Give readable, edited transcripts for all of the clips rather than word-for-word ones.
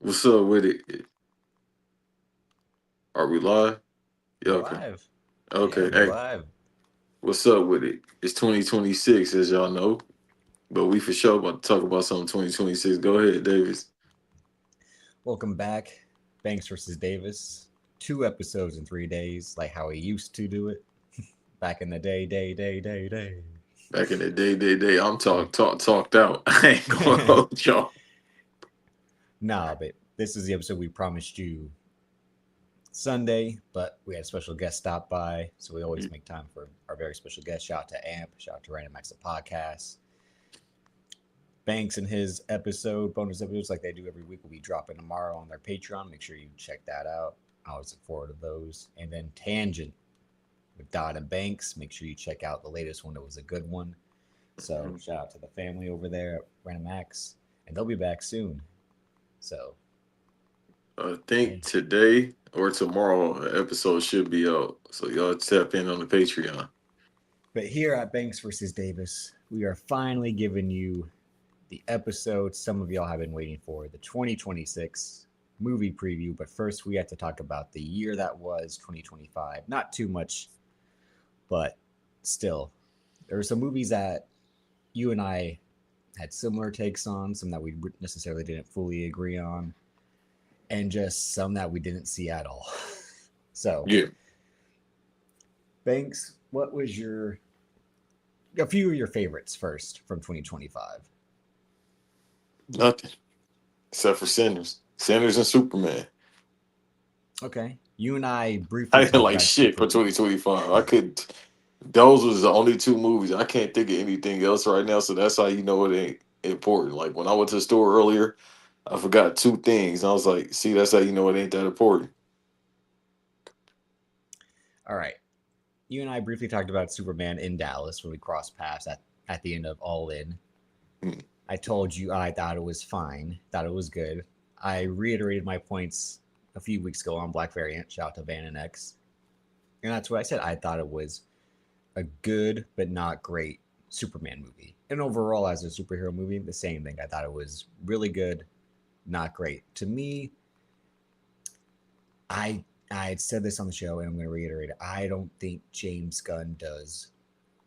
What's up with it? Are we live? Yeah, We're okay. live. Yeah, Okay. we're Hey, live. what's up with it? It's 2026, as y'all know. But we for sure about to talk about something 2026. Go ahead, Davis. Welcome back. Banks versus Davis. 2 episodes in 3 days, like how we used to do it back in the day. Back in the day. I'm talked out. I ain't gonna hold y'all. Nah, but this is the episode we promised you Sunday, but we had a special guest stop by, so we always make time for our very special guest. Shout out to Amp, shout out to Random Acts of Podcast. Banks and his episode, bonus episodes like they do every week, will be dropping tomorrow on their Patreon. Make sure you check that out. I always look forward to those. And then Tangent with Dodd and Banks. Make sure you check out the latest one. It was a good one. So shout out to the family over there at Random Acts. And they'll be back soon. So I yeah. think today or tomorrow episode should be out. So y'all tap in on the Patreon. But here at Banks versus Davis, we are finally giving you the episode some of y'all have been waiting for, the 2026 movie preview. But first, we have to talk about the year that was 2025. Not too much, but still, there were some movies that you and I had similar takes on, some that we necessarily didn't fully agree on, and just some that we didn't see at all. So, Yeah, Banks, what was a few of your favorites first from 2025? nothing. Except for Sinners. Sinners and Superman. Okay. You and I I briefly didn't talked like about shit for Superman. 2025. I could Those was the only two movies. I can't think of anything else right now, so that's how you know it ain't important. Like when I went to the store earlier, I forgot two things. I was like, see, that's how you know it ain't that important. All right. You and I briefly talked about Superman in Dallas when we crossed paths at the end of All In. Hmm. I told you I thought it was fine, thought it was good. I reiterated my points a few weeks ago on Black Variant. Shout out to Van and X. And that's what I said. I thought it was a good but not great Superman movie. And overall, as a superhero movie, the same thing. I thought it was really good, not great. To me, I had said this on the show, and I'm going to reiterate it. I don't think James Gunn does,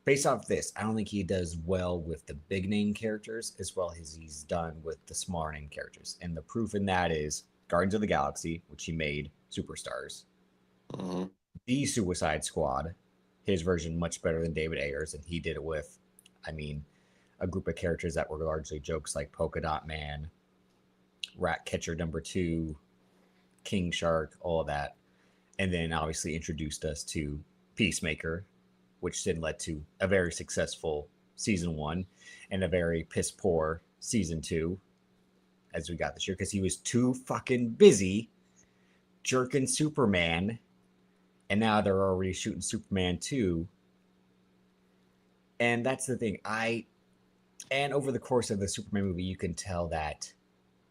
based off this, I don't think he does well with the big name characters as well as he's done with the smaller name characters. And the proof in that is Guardians of the Galaxy, which he made superstars, Mhm. the Suicide Squad, his version much better than David Ayers, and he did it with, I mean, a group of characters that were largely jokes like Polka Dot Man, Rat Catcher Number Two, King Shark, all of that, and then obviously introduced us to Peacemaker, which then led to a very successful season one and a very piss poor season two as we got this year because he was too fucking busy jerking Superman, and now they're already shooting Superman 2. And that's the thing. And over the course of the Superman movie, you can tell that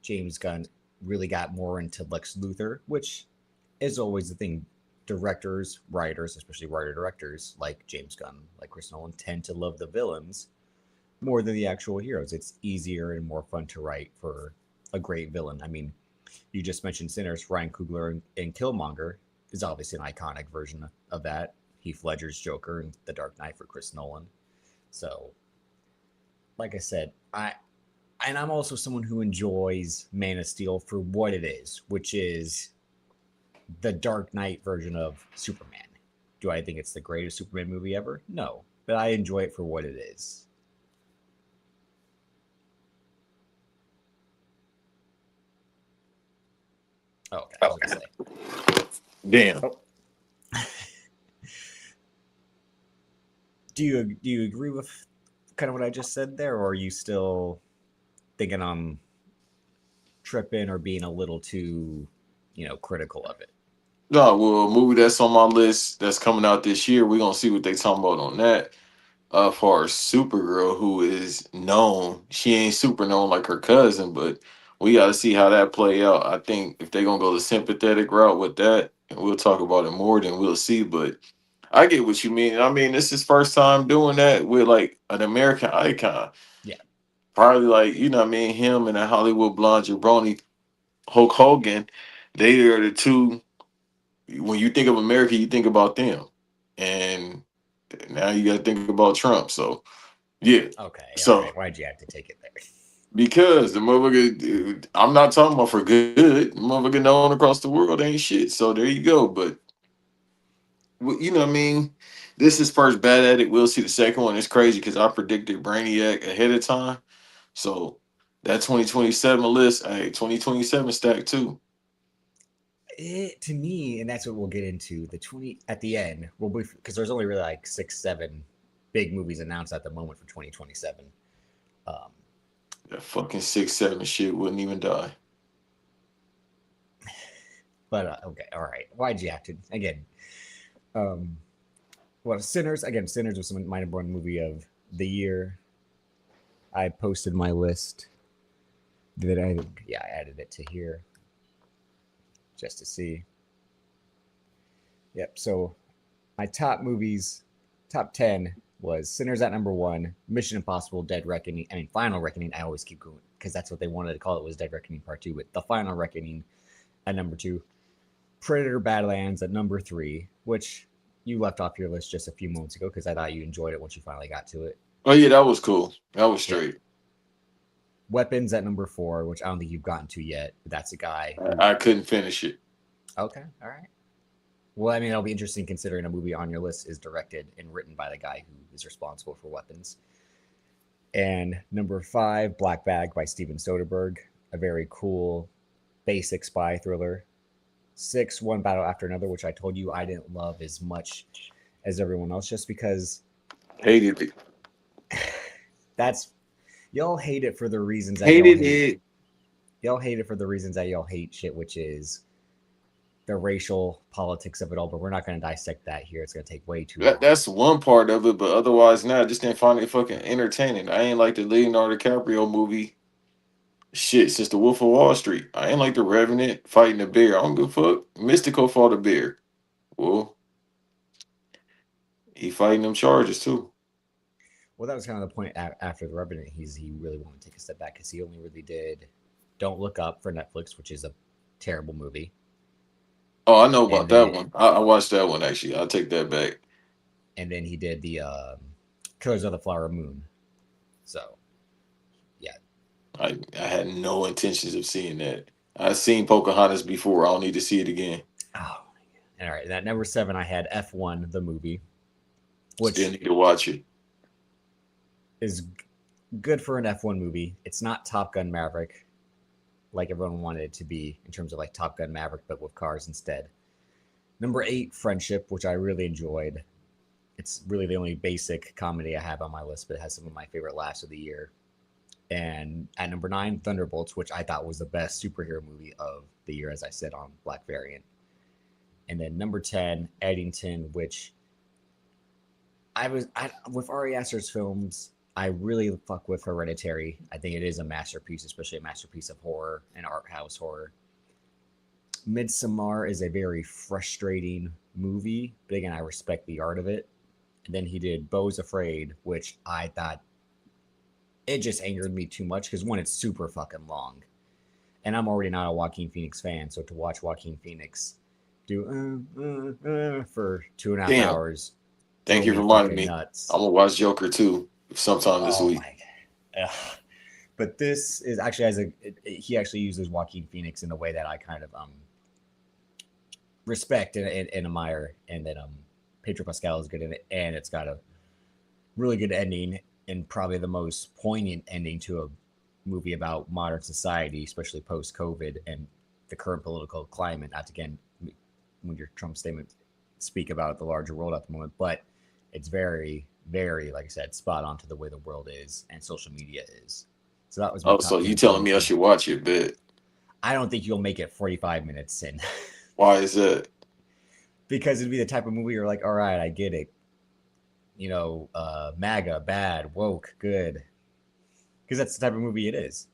James Gunn really got more into Lex Luthor, which is always the thing. Directors, writers, especially writer directors like James Gunn, like Chris Nolan, tend to love the villains more than the actual heroes. It's easier and more fun to write for a great villain. I mean, you just mentioned Sinners. Ryan Coogler and Killmonger is obviously an iconic version of that. Heath Ledger's Joker and The Dark Knight for Chris Nolan. So, like I said, I'm also someone who enjoys Man of Steel for what it is, which is the Dark Knight version of Superman. Do I think it's the greatest Superman movie ever? No, but I enjoy it for what it is. Oh, okay, I was gonna say. Damn. Oh, do you agree with kind of what I just said there, or are you still thinking I'm tripping or being a little too, critical of it? No, well, a movie that's on my list that's coming out this year, we're gonna see what they talking about on that. For Supergirl, who is known, she ain't super known like her cousin, but we got to see how that play out. I think if they're gonna go the sympathetic route with that, and we'll talk about it more, then we'll see. But I get what you mean. I mean, this is first time doing that with like an American icon. Yeah, Probably like, you know what I mean, him and a Hollywood blonde jabroni. Hulk Hogan. They are the two. When you think of America, you think about them, and now you got to think about Trump. So yeah, Okay, all so right. Why'd you have to take it there? because the motherfucker, I'm not talking about for good. The motherfucker known across the world ain't shit. So there you go. But you know what I mean. This is first bad at it. We'll see the second one. It's crazy because I predicted Brainiac ahead of time. So that 2027 list, hey, 2027 stack too. To me, and that's what we'll get into the 20 at the end. We'll be because there's only really like 6, 7 big movies announced at the moment for 2027. Um, That fucking 6, 7 shit wouldn't even die. but okay, all right. Why'd you have to again? Um, well, Sinners again. Sinners was my number one movie of the year. I posted my list. Did I? Yeah, I added it to here just to see. Yep. So my top movies, top 10 was Sinners at number one, Mission Impossible, Dead Reckoning. I mean, Final Reckoning. I always keep going because that's what they wanted to call it was Dead Reckoning Part Two. But the Final Reckoning at number two, Predator Badlands at number three, which you left off your list just a few moments ago because I thought you enjoyed it once you finally got to it. Oh yeah, that was cool. That was Yep. straight. Weapons at number four, which I don't think you've gotten to yet. But that's a guy who. I couldn't finish it. Okay, all right. Well, I mean, it'll be interesting considering a movie on your list is directed and written by the guy who is responsible for Weapons. And number five, Black Bag by Steven Soderbergh, a very cool, basic spy thriller. Six, One Battle After Another, which I told you I didn't love as much as everyone else, just because Hated it. that's y'all hate it for the reasons that y'all Hated hate. it. Y'all hate it for the reasons that y'all hate shit, which is the racial politics of it all. But we're not going to dissect that here. It's going to take way too long. That's one part of it, but otherwise, nah, I just didn't find it fucking entertaining. I ain't like the Leonardo DiCaprio movie. Shit, since the Wolf of Wall Street. I ain't like the Revenant fighting the bear. I don't give a fuck. Mystical fought a bear. Well, he fighting them charges too. Well, that was kind of the point after the Revenant. He really wanted to take a step back because he only really did Don't Look Up for Netflix, which is a terrible movie, Oh, I know and about that then one. I watched that one actually. I'll take that back. he did the Killers of the Flower Moon. So yeah. I had no intentions of seeing that. I've seen Pocahontas before. I don't need to see it again. Oh, all right. That number seven, I had F1 the movie, Still which need to watch it. is good for an F1 movie. It's not Top Gun Maverick like everyone wanted it to be in terms of like Top Gun Maverick, but with cars instead. Number eight, Friendship, which I really enjoyed. It's really the only basic comedy I have on my list, but it has some of my favorite laughs of the year. And at number nine, Thunderbolts, which I thought was the best superhero movie of the year, as I said on Black Variant. And then number 10, Eddington, which with Ari Aster's films, I really fuck with Hereditary. I think it is a masterpiece, especially a masterpiece of horror and art house horror. Midsommar is a very frustrating movie, but again, I respect the art of it. And then he did Beau's Afraid, which I thought it just angered me too much because one, it's super fucking long, and I'm already not a Joaquin Phoenix fan, so to watch Joaquin Phoenix do for 2.5 Damn. hours Thank drove you for me reminding fucking me. nuts. I'm gonna watch Joker too sometime this Oh week. my god. Ugh. But this is actually he actually uses Joaquin Phoenix in a way that I kind of respect and admire, and that Pedro Pascal is good in it, and it's got a really good ending and probably the most poignant ending to a movie about modern society, especially post COVID and the current political climate. Not to, again, when your Trump statement speak about the larger world at the moment, but it's very, very, like I said, spot on to the way the world is and social media is. So that was my Oh, so top you 10 telling films me I for. should watch it, but I don't think you'll make it 45 minutes in why is that? because it'd be the type of movie you're like, all right, I get it. MAGA, bad, woke, good. Because that's the type of movie it is.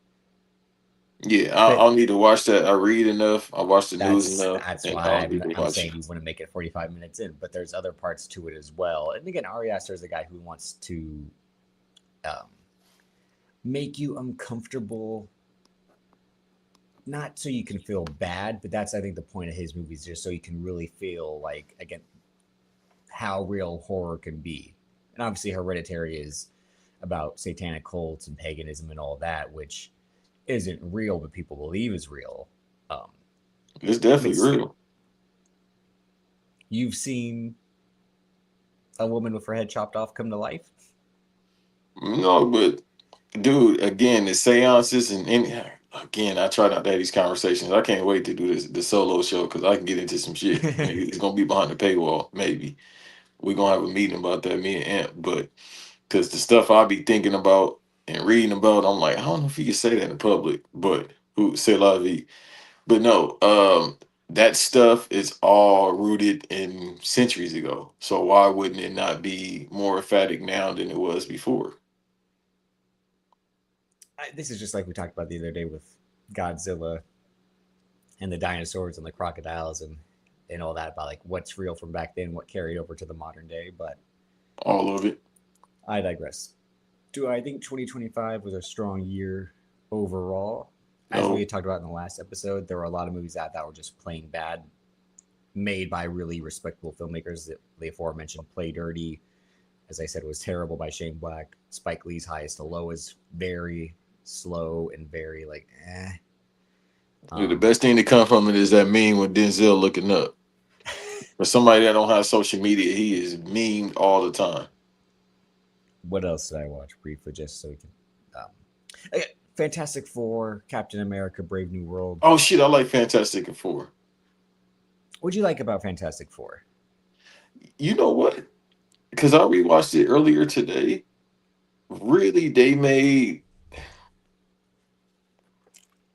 Yeah, But I'll need to watch that. I read enough. I watch the news enough, that's and why I'll need to I'm watch saying it. you wouldn't make it 45 minutes in, but there's other parts to it as well. And again, Ari Aster is a guy who wants to um, make you uncomfortable, not so you can feel bad, but that's I think the point of his movies, just so you can really feel like again how real horror can be. And obviously, Hereditary is about satanic cults and paganism and all that, which isn't real, but people believe is real. Um, It's definitely but real. you've seen a woman with her head chopped off come to life. No, but dude, again, the seances and again, I try not to have these conversations. I can't wait to do this the solo show because I can get into some shit. It's gonna be behind the paywall, maybe. We're gonna have a meeting about that, me and Amp, but because the stuff I be thinking about and reading about, I'm like, I don't know if you can say that in public, but who say la vie. But no, that stuff is all rooted in centuries ago. So why wouldn't it not be more emphatic now than it was before? This is just like we talked about the other day with Godzilla and the dinosaurs and the crocodiles and all that about like what's real from back then, what carried over to the modern day. But All of it. I digress. Do I think 2025 was a strong year overall? As we No, had talked about in the last episode, there were a lot of movies that were just plain bad, made by really respectable filmmakers. That the aforementioned Play Dirty, as I said, was terrible by Shane Black. Spike Lee's Highest to Low is very slow and very like eh. the Um, best thing to come from it is that meme with Denzel looking up. For somebody that don't have social media, he is memed all the time. what else did I watch briefly just so we can? Um, okay, Fantastic Four, Captain America, Brave New World. Oh shit, I like Fantastic Four. What'd you like about Fantastic Four? You know what? Because I rewatched it earlier today. Really, they made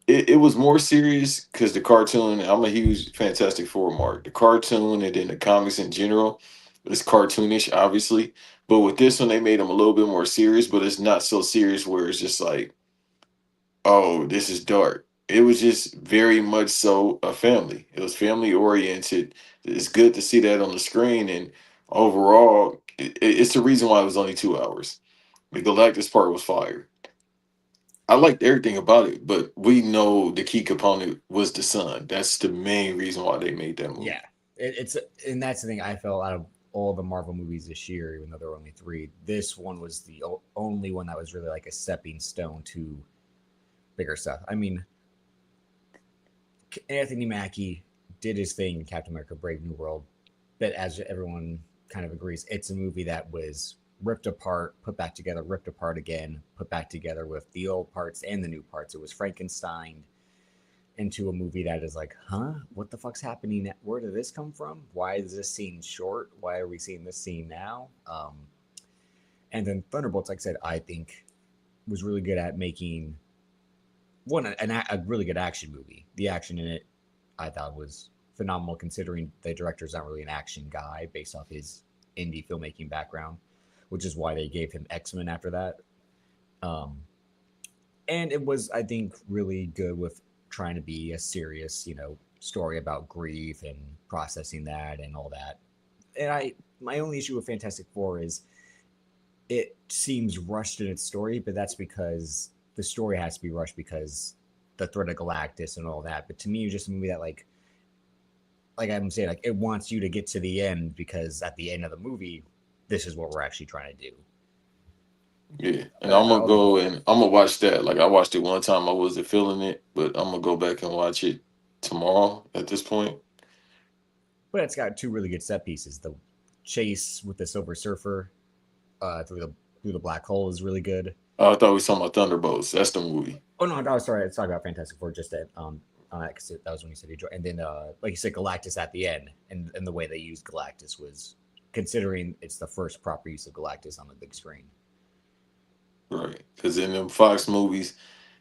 it was more serious because the cartoon. I'm a huge Fantastic Four mark. The cartoon and then the comics in general is cartoonish, obviously. But with this one, they made them a little bit more serious, but it's not so serious where it's just like, oh, this is dark. It was just very much so a family. It was family oriented. It's good to see that on the screen, and overall, it's the reason why it was only 2 hours. The Galactus part was fire. I liked everything about it, but we know the key component was the sun. That's the main reason why they made that Yeah, movie. it's and that's the thing I felt out of all the Marvel movies this year, even though there were only three. This one was the only one that was really like a stepping stone to bigger stuff. I mean, Anthony Mackie did his thing in Captain America: Brave New World, but as everyone kind of agrees, it's a movie that was ripped apart, put back together, ripped apart again, put back together with the old parts and the new parts. It was Frankenstein into a movie that is like, huh, what the fuck's happening? Where did this come from? Why is this scene short? Why are we seeing this scene now? And then Thunderbolts, like I said, I think was really good at making one a really good action movie. The action in it, I thought was phenomenal, considering the director's not really an action guy based off his indie filmmaking background, which is why they gave him X-Men after that. Um, and it was, I think, really good with trying to be a serious, story about grief and processing that and all that. And my only issue with Fantastic Four is it seems rushed in its story, but that's because the story has to be rushed because the threat of Galactus and all that. But to me, it's just a movie that like I'm saying, like it wants you to get to the end because at the end of the movie, this is what we're actually trying to do. Yeah, and But I'm that's gonna all the go and I'm gonna watch that. Like I watched it one time, I wasn't feeling it, but I'm gonna go back and watch it tomorrow. At this point, but it's got two really good set pieces. The chase with the Silver Surfer through the black hole is really good. I thought we was talking about Thunderbolts. That's the movie. Oh no, sorry, let's talk about Fantastic Four. Just that because that was when you said you joined. And then like you said, Galactus at the end, and the way they used Galactus was considering it's the first proper use of Galactus on the big screen. Right. Because in them Fox movies,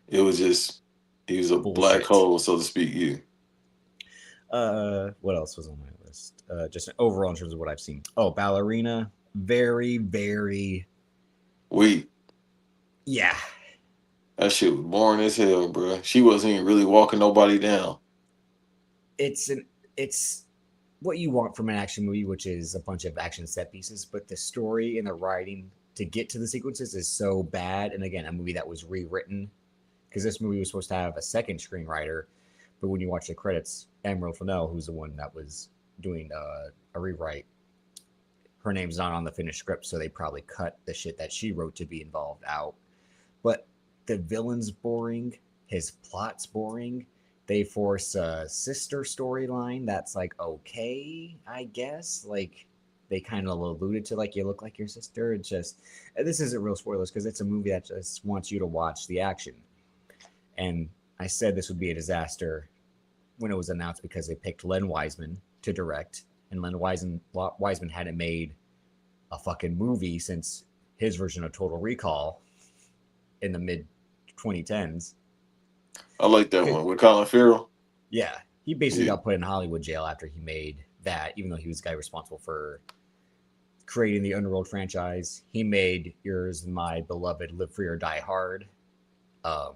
it was just he was a black Bullshit. hole, so to speak. You What else was on my list? Just overall in terms of what I've seen. Oh, Ballerina, very, very, we yeah. that shit was boring as hell, bro. She wasn't even really walking nobody down. It's what you want from an action movie, which is a bunch of action set pieces, but the story and the writing to get to the sequences is so bad. And again, a movie that was rewritten because this movie was supposed to have a second screenwriter, But when you watch the credits, Emerald Fennell, who's the one that was doing a rewrite, her name's not on the finished script, so they probably cut the shit that she wrote to be involved out. But the villain's boring, his plot's boring. They force a sister storyline that's like okay, I guess. Like they kind of alluded to like you look like your sister. It's just this isn't real spoilers because it's a movie that just wants you to watch the action. And I said this would be a disaster when it was announced because they picked Len Wiseman to direct, and Wiseman hadn't made a fucking movie since his version of Total Recall in the mid 2010s. I like that one with Colin Farrell. Yeah, he basically Yeah. got put in Hollywood jail after he made that, even though he was the guy responsible for creating the Underworld franchise. He made Yours and My Beloved Live Free or Die Hard. Um,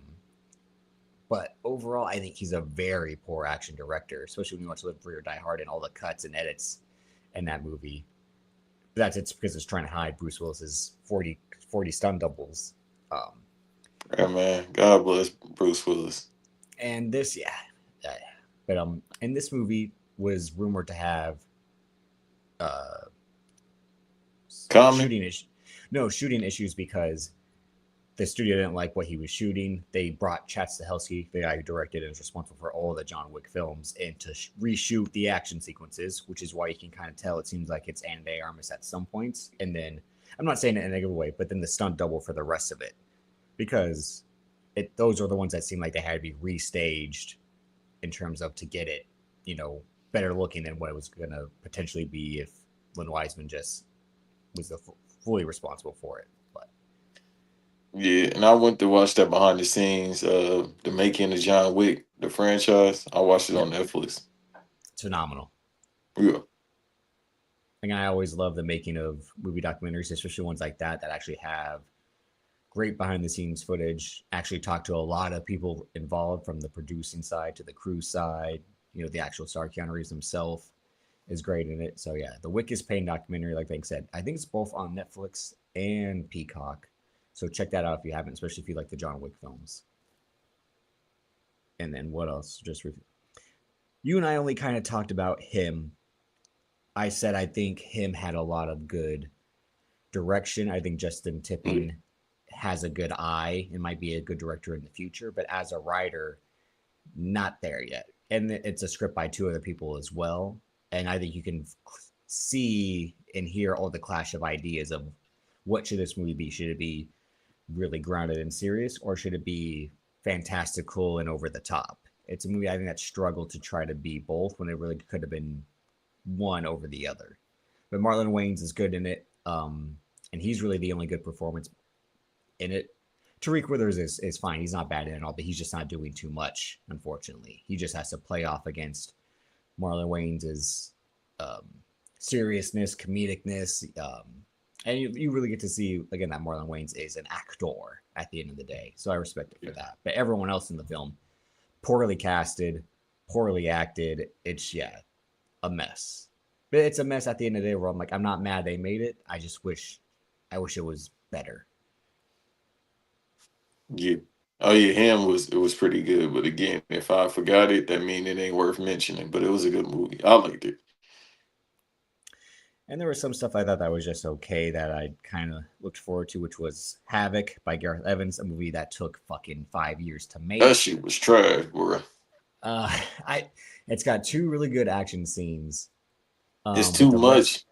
but overall, I think he's a very poor action director, especially when you watch Live Free or Die Hard and all the cuts and edits in that movie. But that's it's because it's trying to hide Bruce Willis's 40 stun doubles. Um, Yeah, man. God bless Bruce Willis. and this, yeah, uh, but and this movie was rumored to have uh Common. shooting issues. No shooting issues because the studio didn't like what he was shooting. They brought Chad Stahelski, the guy who directed and is responsible for all the John Wick films, in to reshoot the action sequences, which is why you can kind of tell it seems like it's Anna de Armas at some points. And then I'm not saying it in a negative way, but then the stunt double for the rest of it because those are the ones that seem like they had to be restaged in terms of to get it, better looking than what it was going to potentially be if Lynn Wiseman just was fully responsible for it. But Yeah, and I went to watch that behind the scenes, the making of John Wick, the franchise. I watched it yep, on Netflix. it's phenomenal. Yeah. Like I always love the making of movie documentaries, especially ones like that actually have great behind the scenes footage. Actually, talk to a lot of people involved from the producing side to the crew side. The actual star Keanu Reeves himself is great in it. So yeah, the Wick is Pain documentary, like Bank said, I think it's both on Netflix and Peacock. So check that out if you haven't, especially if you like the John Wick films. And then what else? You and I only kind of talked about him. I said I think him had a lot of good direction. I think Justin Yeah. Tipping has a good eye and might be a good director in the future, but as a writer, not there yet. And it's a script by two other people as well. And I think you can see and hear all the clash of ideas of what should this movie be? Should it be really grounded and serious, or should it be fantastical and over the top? It's a movie I think that struggled to try to be both when it really could have been one over the other. But Marlon Wayans is good in it, and he's really the only good performance in it. Tariq Withers is fine. He's not bad in it all, but he's just not doing too much, unfortunately. He just has to play off against Marlon Wayans' um, seriousness, comedicness, and you really get to see again that Marlon Wayans is an actor at the end of the day. So I respect it for that. But everyone else in the film, poorly casted, poorly acted. It's a mess. But it's a mess at the end of the day where I'm like, I'm not mad they made it. I wish it was better. Yeah. Oh yeah, him was pretty good. But again, if I forgot it, that mean it ain't worth mentioning. But it was a good movie. I liked it. And there was some stuff I thought that was just okay that I kind of looked forward to, which was Havoc by Gareth Evans, a movie that took fucking 5 years to That make. shit was trash, bro. Uh, I it's got two really good action scenes, It's but too the rest, much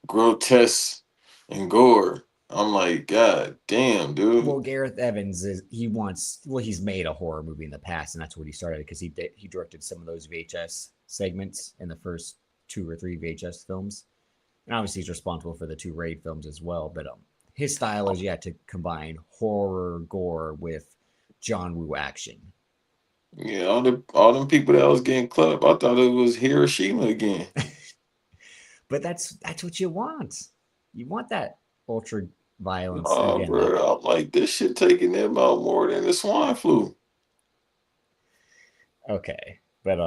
grotesque and gore. I'm like, God damn, dude. well, Gareth Evans he's made a horror movie in the past, and that's what he started because he directed some of those VHS segments in the first two or three VHS films, and obviously he's responsible for the two Raid films as well. But his style is yet to combine horror gore with John Woo action. Yeah, all them people that was getting clapped, I thought it was Hiroshima again. But that's what you want. You want that ultra violence Nah, again. That bro. I'm like, this shit taking them out more than the swine flu. okay, but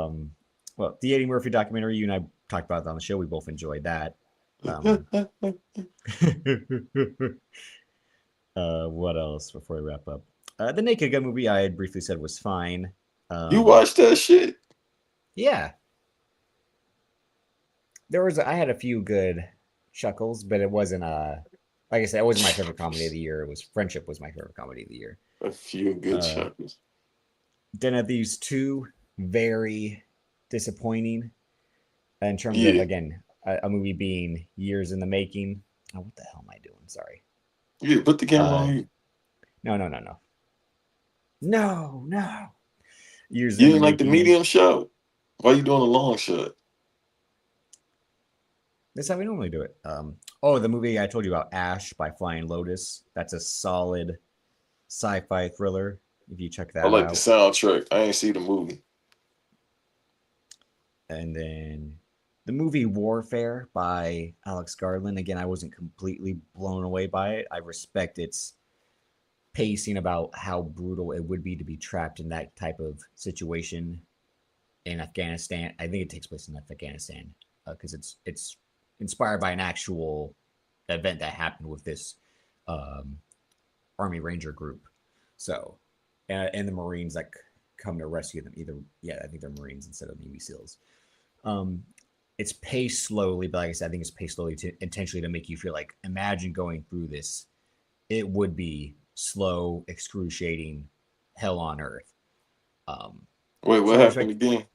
well, the Eddie Murphy documentary. You and I talked about that on the show. We both enjoyed that. Um, what else before we wrap up? The Naked Gun movie I had briefly said was fine. You Um, watched that shit? Yeah, I had a few good chuckles, but it wasn't like I said, it wasn't my favorite comedy of Chuckles. the year. It was Friendship was my favorite comedy of the year. A few good Uh, chuckles. then of these two, very disappointing in terms of Yeah. again a movie being years in the making. Oh, what the hell am I doing? Sorry. Yeah, put the camera Uh, on you. no, no, no, no, no, no. Years You in the didn't like the making. medium shot? Why you doing a long shot? That's how we normally do it. Oh, the movie I told you about, Ash by Flying Lotus. That's a solid sci-fi thriller. If you check I that like the out, soundtrack. I ain't see the movie. and then the movie Warfare by Alex Garland. Again, I wasn't completely blown away by it. I respect its pacing about how brutal it would be to be trapped in that type of situation in Afghanistan. I think it takes place in Afghanistan because it's inspired by an actual event that happened with this um, Army Ranger group. So, and the Marines that come to rescue them. Either, yeah, I think they're Marines instead of Navy SEALs. Um, it's paced slowly, but like I said, I think it's paced slowly to intentionally to make you feel like imagine going through this. It would be slow, excruciating hell on earth. Um, Wait, so what I happened respect again?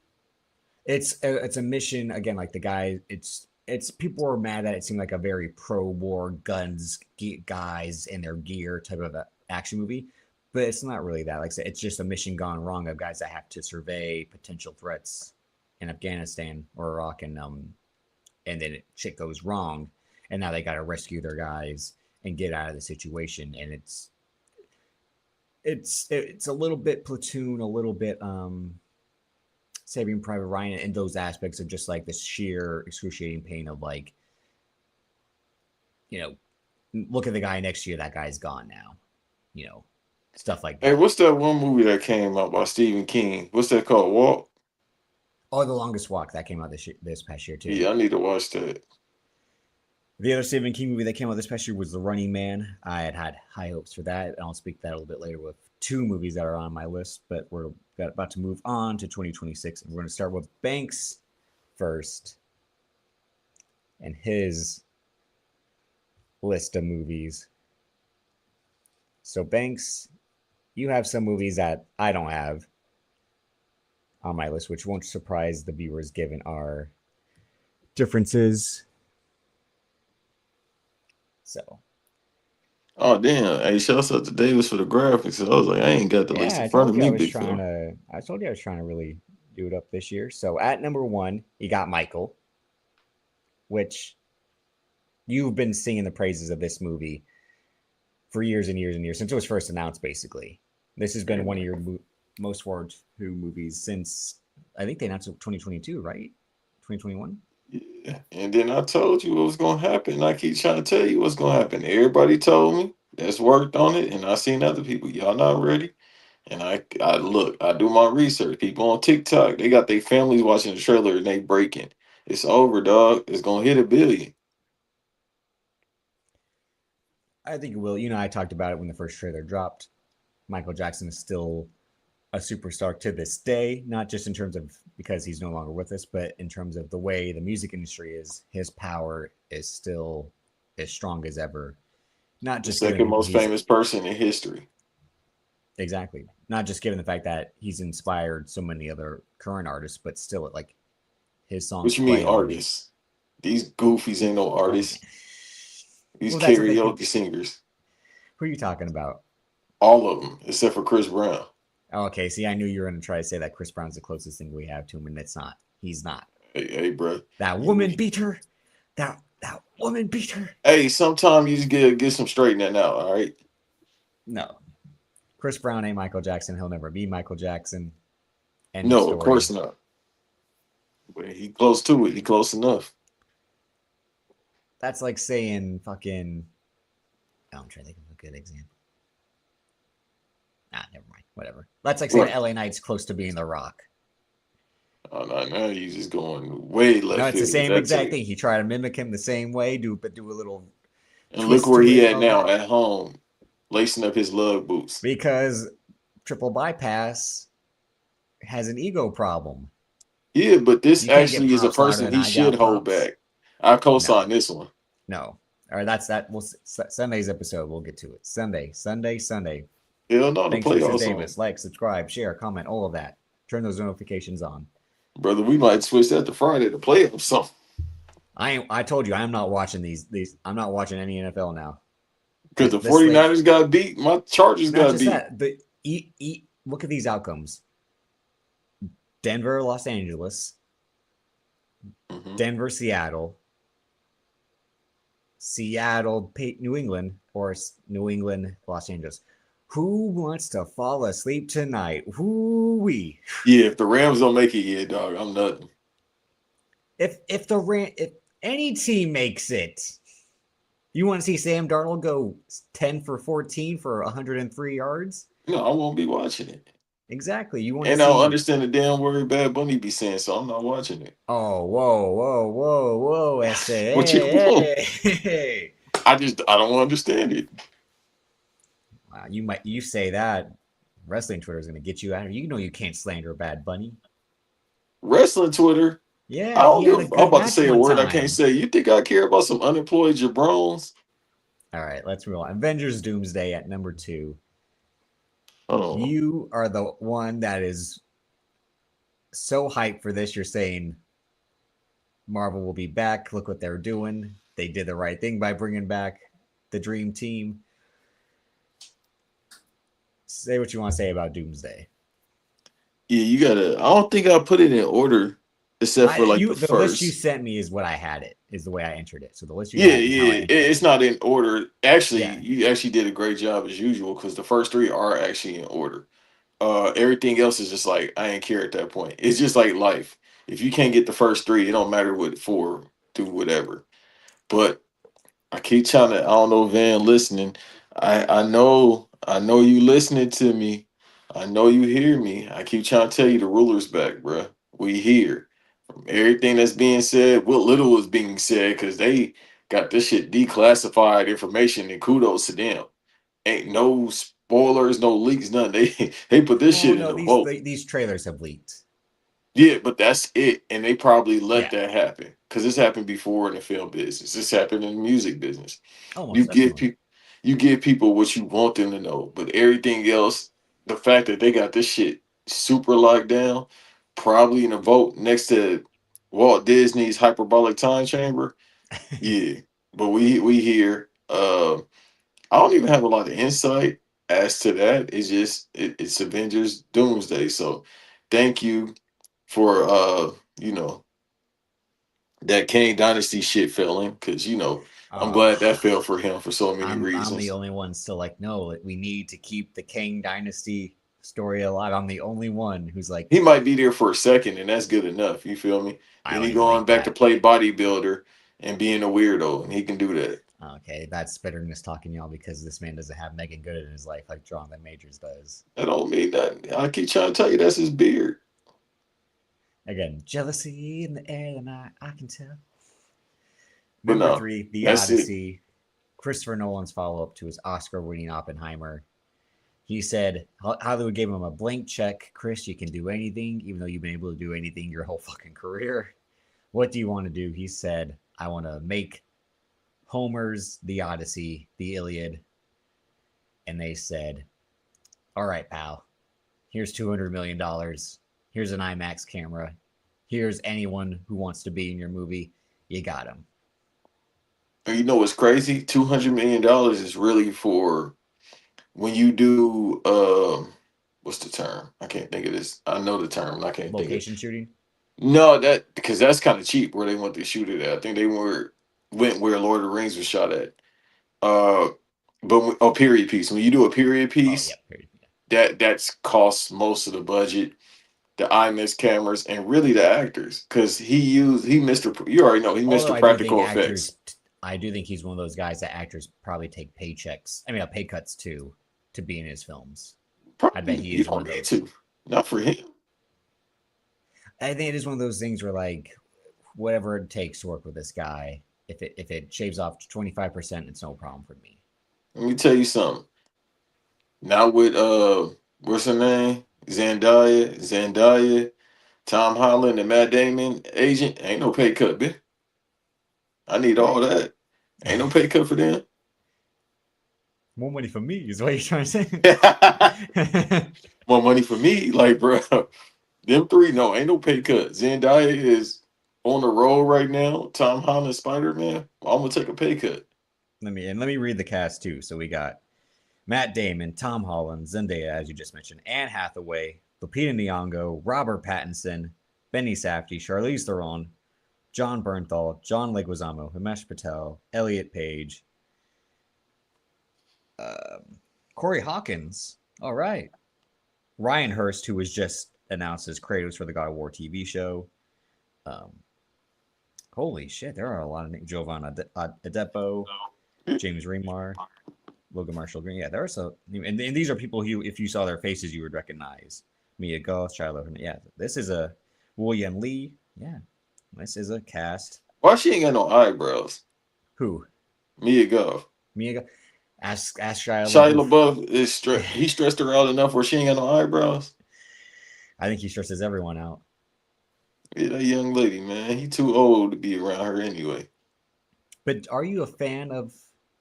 it's a mission again. Like the guy, it's people were mad that it seemed like a very pro-war guns guys in their gear type of action movie, but it's not really that. Like I said, it's just a mission gone wrong of guys that have to survey potential threats in Afghanistan or Iraq, and then shit goes wrong, and now they got to rescue their guys and get out of the situation, and it's a little bit platoon, a little bit Saving Private Ryan and those aspects of just like the sheer excruciating pain of like, you know, look at the guy next to you, that guy's gone now, you know, stuff like Hey, that. what's that one movie that came out by Stephen King? What's that called? Walk? Oh, The Longest Walk that came out this past year too. Yeah, I need to watch that. The other Stephen King movie that came out this past year was The Running Man. I had high hopes for that, and I'll speak to that a little bit later with two movies that are on my list. But we're about to move on to 2026, and we're going to start with Banks first, and his list of movies. So Banks, you have some movies that I don't have on my list, which won't surprise the viewers given our differences. So Oh damn! Hey, shouts out to Davis for the graphics. I was like, I ain't got the list yeah, in front of me, big fella. I told you I was trying to really do it up this year. So at number one, you got Michael, which you've been singing the praises of this movie for years and years and years since it was first announced. Basically, this has been one of your most forward to movies since I think they announced it 2022, right? 2021. Yeah. And then I told you what was gonna happen. I keep trying to tell you what's gonna happen. Everybody told me that's worked on it, and I seen other people. Y'all not ready. And I look, I do my research. People on TikTok, they got their families watching the trailer and they breaking. It's over, dog. It's gonna hit 1 billion. I think it will. You know, I talked about it when the first trailer dropped. Michael Jackson is still a superstar to this day, not just in terms of because he's no longer with us, but in terms of the way the music industry is, his power is still as strong as ever. Not The just given second people most he's famous person in history. exactly not just given the fact that he's inspired so many other current artists, but still like his songs What you mean play on. artists? These goofies ain't no Okay. artists. These Well, that's the thing. karaoke singers. Who are you talking about? All of them, except for Chris Brown. Oh, okay, see, I knew you were going to try to say that Chris Brown's the closest thing we have to him, and it's not. He's not. Hey, bro. That You, woman beater. That woman beater. hey, sometimes you just get some straightening out, all right? No, Chris Brown ain't Michael Jackson. He'll never be Michael Jackson. End of No, of course story. not. But he close to it. He close enough. That's like saying fucking. Oh, I'm trying to think of a good example. Ah, never mind. Whatever. That's like saying Right. LA Knight's close to being The Rock. Oh, no, now you just going way No, left it's the field with same that exact take. thing. He tried to mimic him the same way, do a little And look twist where to he it at of now it at home, lacing up his lug boots. because triple bypass has an ego problem. Yeah, but this You can't get actually is a pops louder person than he I should got hold pops. back. I No, co-sign this one. no. All right, that's that. Sunday's episode. We'll get to it. Sunday. Hell no, the Thanks, Mr. playoffs on. Davis. Like, subscribe, share, comment, all of that. Turn those notifications on. Brother, we might switch that to Friday, the playoffs song. I told you I am not watching these. I'm not watching any NFL now. Because the This slate. 49ers got beat, my Chargers Not got just beat. that. Look at these outcomes. Denver, Los Angeles, Hmm. Denver, Seattle, Seattle, New England, or New England, Los Angeles. Who wants to fall asleep tonight? Whoo wee! Yeah, if the Rams don't make it, yeah, dog, I'm nothing. If any team makes it, you want to see Sam Darnold go 10 for 14 for 103 yards? No, I won't be watching it. Exactly. You want to And I don't see. understand the damn word Bad Bunny be saying, so I'm not watching it. Oh, whoa, Esther. What you want? Hey. I don't understand it. Wow, you say that wrestling Twitter is going to get you out of here. You know you can't slander a Bad Bunny. Wrestling Twitter, I Yeah, don't he had a give. I'm good about to match say a one word I can't time. say. You think I care about some unemployed jabrones? All right, let's move on. Avengers Doomsday at number 2. Oh, You are the one that is so hyped for this. You're saying Marvel will be back. Look what they're doing. They did the right thing by bringing back the Dream Team. Say what you want to say about Doomsday. yeah, you gotta. I don't think I put it in order, except for like the The list you first. sent me is what I had it. Is the way I entered it. So the list you Yeah, had is how I yeah, entered it. it's not in order. Actually, Yeah. you actually did a great job as usual because the first three are actually in order. Everything else is just like I ain't care at that point. It's just like life. If you can't get the first three, it don't matter what four do whatever. But I keep trying to. I don't know, Van, listening. I know you listening to me. I know you hear me. I keep trying to tell you the ruler's back, bruh. We here. From everything that's being said, what little is being said, because they got this shit declassified information, and kudos to them. Ain't no spoilers, no leaks, nothing. They put this Oh shit in no, the vote. these trailers have leaked. Yeah, but that's it. And they probably let Yeah. that happen. Because this happened before in the film business. This happened in the music business. You Almost give definitely. people you give people what you want them to know. But everything else, the fact that they got this shit super locked down, probably in a vote next to Walt Disney's hyperbolic time chamber. Yeah. But we here. I don't even have a lot of insight as to that. It's just it's Avengers Doomsday. So thank you for you know, that Kane Dynasty shit failing because I'm uh, glad that failed for him for so many I'm the reasons. only one still like, no, we need to keep the Kang Dynasty story alive. I'm the only one who's like, He might be there for a second, and that's good enough. You feel me? I Then don't he even going rate back to that. play bodybuilder and being a weirdo, and he can do that. Okay, that's bitterness talking y'all because this man doesn't have Megan Good in his life like Jonathan Majors does. That don't mean nothing. I keep trying to tell you that's his beard. Again, jealousy in the air tonight, I can tell. But Number no, 3, The that's it. Odyssey. Christopher Nolan's follow up to his Oscar winning Oppenheimer. He said Hollywood gave him a blank check. Chris, you can do anything, even though you've been able to do anything your whole fucking career. What do you want to do? He said, I want to make Homer's The Odyssey, the Iliad. And they said, all right, pal, here's $200 million. Here's an IMAX camera. Here's anyone who wants to be in your movie. You got him. And you know what's crazy? $200 million is really for when you do what's the term? I can't think of this. I know the term, and I can't think of it. Location shooting? No, that because that's kind of cheap where they want to shoot it at. I think they went where Lord of the Rings was shot at. Uh, a period piece. When you do a period Oh, piece, yep. Yeah. that's costs most of the budget, the IMAX cameras, and really the actors. Because he missed you already know he missed Although the I do think practical effects. actors, I do think he's one of those guys that actors probably take paychecks. I mean, pay cuts too, to be in his films. I bet Probably he you is one don't of need those. to. Not for him. I think it is one of those things where like whatever it takes to work with this guy, if it shaves off 25%, it's no problem for me. Let me tell you something. Not with what's her name? Zendaya. Zendaya. Tom Holland and Matt Damon agent. Ain't no pay cut, bitch. I need all Wait. that. Ain't no pay cut for them. More money for me is what you're trying to say. More money for me, like bro. Them three, no, ain't no pay cut. Zendaya is on the road right now. Tom Holland, Spider Man. I'm gonna take a pay cut. Let me read the cast too. So we got Matt Damon, Tom Holland, Zendaya, as you just mentioned, Anne Hathaway, Lupita Nyong'o, Robert Pattinson, Benny Safdie, Charlize Theron, John Bernthal, John Leguizamo, Himesh Patel, Elliot Page, Corey Hawkins. All right. Ryan Hurst, who was just announced as Kratos for the God of War TV show. Um, Holy shit, there are a lot of names. Jovan Adepo, James Remar, Logan Marshall Green. Yeah, there are some, and these are people who, if you saw their faces, you would recognize. Mia Goth, Shiloh. Yeah, this is a William Lee. Yeah, this is a cast. Why she ain't got no eyebrows? Who? Mia Goth. Mia. Ask Shia Shia LaBeouf. LaBeouf is he stressed her out enough where she ain't got no eyebrows. I think he stresses everyone out. Yeah, that young lady, man. He too old to be around her anyway. But are you a fan of?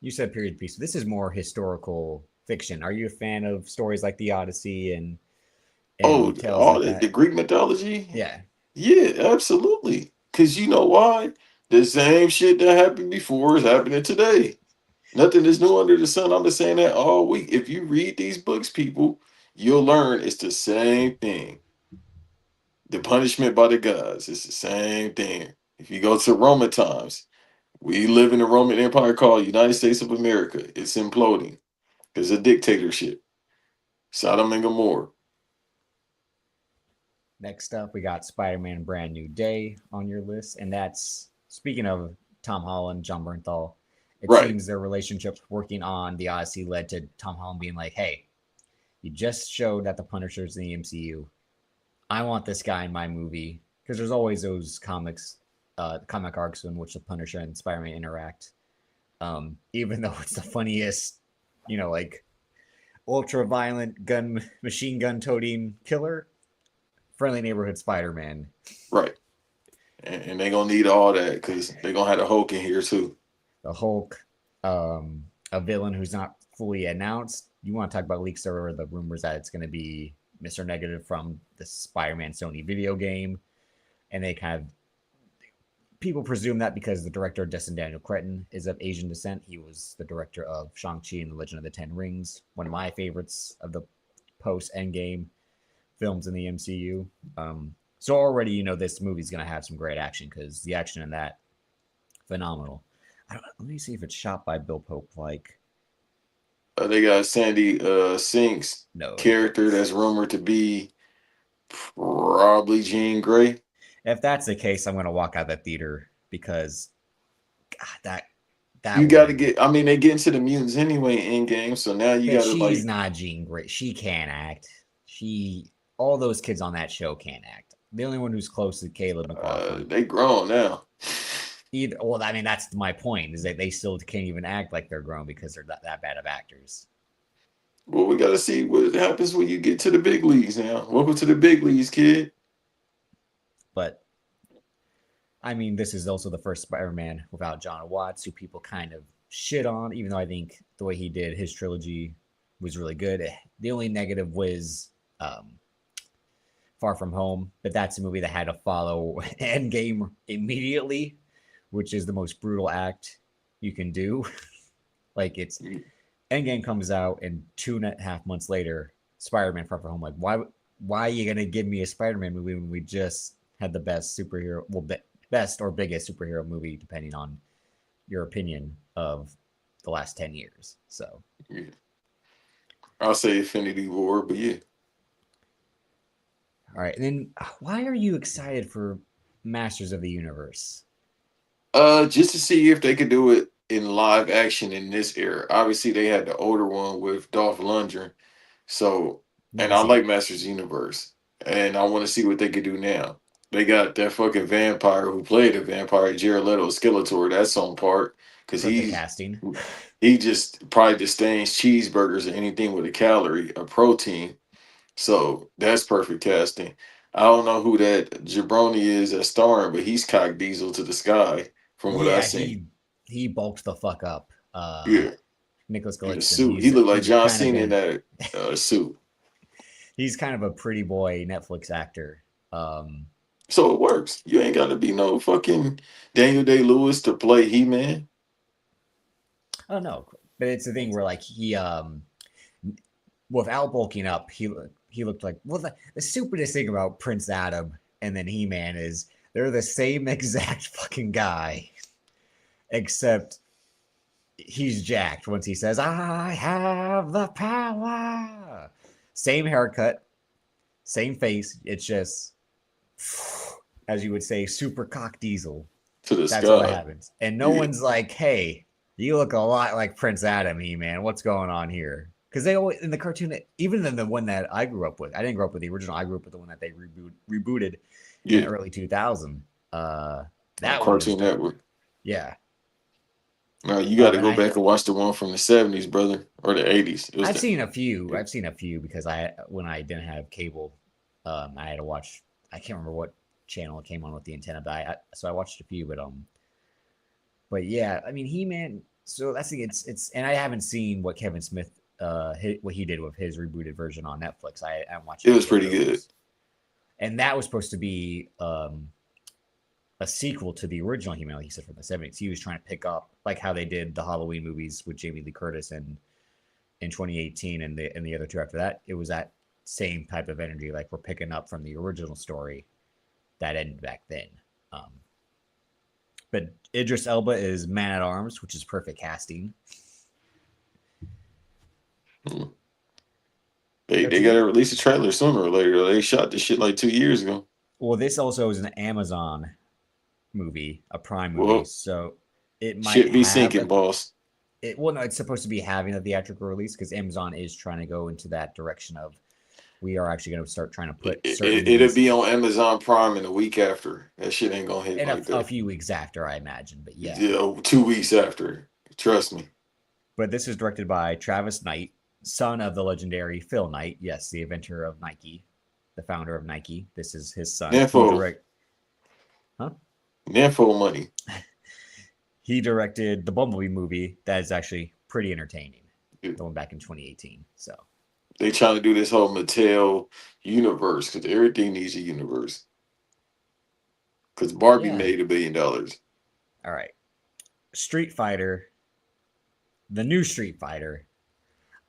You said period piece. This is more historical fiction. Are you a fan of stories like the Odyssey Oh, and tales all like the that? Greek mythology? Yeah, Yeah, absolutely. Cause you know why? The same shit that happened before is happening today. Nothing is new under the sun. I've been saying that all week. If you read these books, people, you'll learn it's the same thing. The punishment by the gods, it's the same thing. If you go to Roman times, we live in a Roman Empire called United States of America. It's imploding. It's a dictatorship. Sodom and Gomorrah. next up, we got Spider Man Brand New Day on your list. And that's, speaking of Tom Holland, John Bernthal, it Right. seems their relationship working on the Odyssey led to Tom Holland being like, hey, you just showed that the Punisher's in the MCU. I want this guy in my movie. Because there's always those comic arcs in which the Punisher and Spider Man interact. Even though it's the funniest, like ultra violent machine gun toting killer, friendly neighborhood Spider Man. Right. And they're gonna need all that because they're gonna have the Hulk in here too. The Hulk, a villain who's not fully announced. You want to talk about leaks or the rumors that it's going to be Mr. Negative from the Spider Man Sony video game. And they kind of, people presume that because the director, Destin Daniel Cretton, is of Asian descent. He was the director of Shang-Chi and the Legend of the Ten Rings, one of my favorites of the post Endgame films in the MCU. So already, this movie's going to have some great action because the action in that, phenomenal. Let me see if it's shot by Bill Pope. Like, They got Sandy Sink's no. character that's rumored to be probably Jean Grey. If that's the case, I'm going to walk out of the theater because God, that You got to woman. get. I mean, they get into the mutants anyway in game, so now you But got to she's like. not Jean Grey. She can't act. All those kids on that show can't act. The only one who's close is Caleb McLaughlin. They grown now. Well, I mean, that's my point, is that they still can't even act like they're grown because they're that bad of actors. Well, we got to see what happens when you get to the big leagues now. Welcome to the big leagues, kid. But I mean, this is also the first Spider-Man without John Watts, who people kind of shit on, even though I think the way he did his trilogy was really good. The only negative was Far From Home, but that's a movie that had to follow Endgame immediately, which is the most brutal act you can do. Like, it's Endgame comes out, and 2.5 months later, Spider-Man Far From Home. Like, why are you gonna give me a Spider-Man movie when we just had the best superhero, best or biggest superhero movie, depending on your opinion of the last 10 years? So, Yeah. I'll say Infinity War, but yeah. all right, and then why are you excited for Masters of the Universe? Just to see if they could do it in live action in this era. Obviously, they had the older one with Dolph Lundgren. So, and Never I seen like it. Masters Universe, and I want to see what they could do now. They got that fucking vampire who played a vampire, Jared Leto, Skeletor. That's on part because Perfect casting. he just probably disdains cheeseburgers or anything with a calorie, a protein. So that's perfect casting. I don't know who that jabroni is that's starring, but he's cock diesel to the sky from what I Yeah, seen. he bulked the fuck up. Yeah, Nicholas in a Galitzson. suit. He looked like He's John kind of Cena in been that suit. he's kind of a pretty boy Netflix actor. Um, So it works. You ain't got to be no fucking Daniel Day Lewis to play He Man. I don't know, but it's the thing where like without bulking up, he looked like well the stupidest thing about Prince Adam and then He Man is they're the same exact fucking guy, except he's jacked once he says I have the power. Same haircut, same face. It's just as you would say, super cock diesel. To the That's all that sky. happens. And no Yeah. one's like, hey, you look a lot like Prince Adam, He Man. What's going on here? Because they always, in the cartoon, even in the one that I grew up with, I didn't grow up with the original, I grew up with the one that they rebooted in the Yeah. early 2000s. Uh, On that one was Cartoon dope. Network. Yeah. Now you got to And go back and watch the one from the '70s, brother, or the '80s. It was I've the seen a few. I've seen a few because when I didn't have cable, I had to watch, I can't remember what channel it came on with the antenna, but so I watched a few, but yeah, I mean, He Man. So that's the it's and I haven't seen what Kevin Smith what he did with his rebooted version on Netflix. I haven't watched it any was of pretty good. those, and that was supposed to be a sequel to the original He Man, like he said from the 70s. He was trying to pick up like how they did the Halloween movies with Jamie Lee Curtis and in 2018 and the other two after that. It was that same type of energy, like we're picking up from the original story that ended back then. Um, but Idris Elba is Man at Arms, which is perfect casting. Hmm. Now, They do got you? to release a trailer sooner or later. They shot this shit like 2 years ago. Well, this also is an Amazon movie, a Prime movie, Well, so it might shit be have sinking, a. boss. It well, no, it's supposed to be having a theatrical release because Amazon is trying to go into that direction of we are actually going to start trying to put certain It'll movies be on Amazon Prime in a week after. That shit ain't gonna hit in like a that. few weeks after, I imagine. But yeah, Yeah, 2 weeks after. Trust me. but this is directed by Travis Knight, son of the legendary Phil Knight. Yes, the inventor of Nike, the founder of Nike. This is his son. Nympho, Huh? Nympho money. He directed the Bumblebee movie that is actually pretty entertaining. Yeah. The one back in 2018. So They trying to do this whole Mattel universe because everything needs a universe. Because Barbie yeah. made $1 billion. All right. Street Fighter, the new Street Fighter.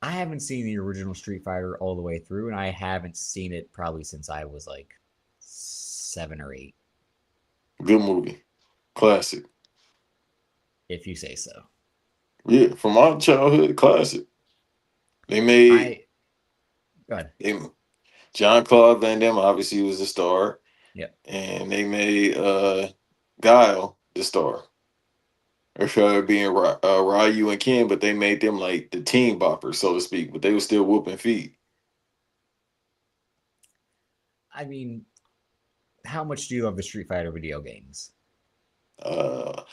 I haven't seen the original Street Fighter all the way through, and I haven't seen it probably since I was like 7 or 8, Good movie, classic. if you say so. Yeah, from our childhood, classic. They made I good. they, John Claude Van Damme obviously was the star, Yep. and they made Guile the star. Or being Ryu and Ken, but they made them like the team boppers, so to speak. But they were still whooping feet. I mean, how much do you love the Street Fighter video games? Uh,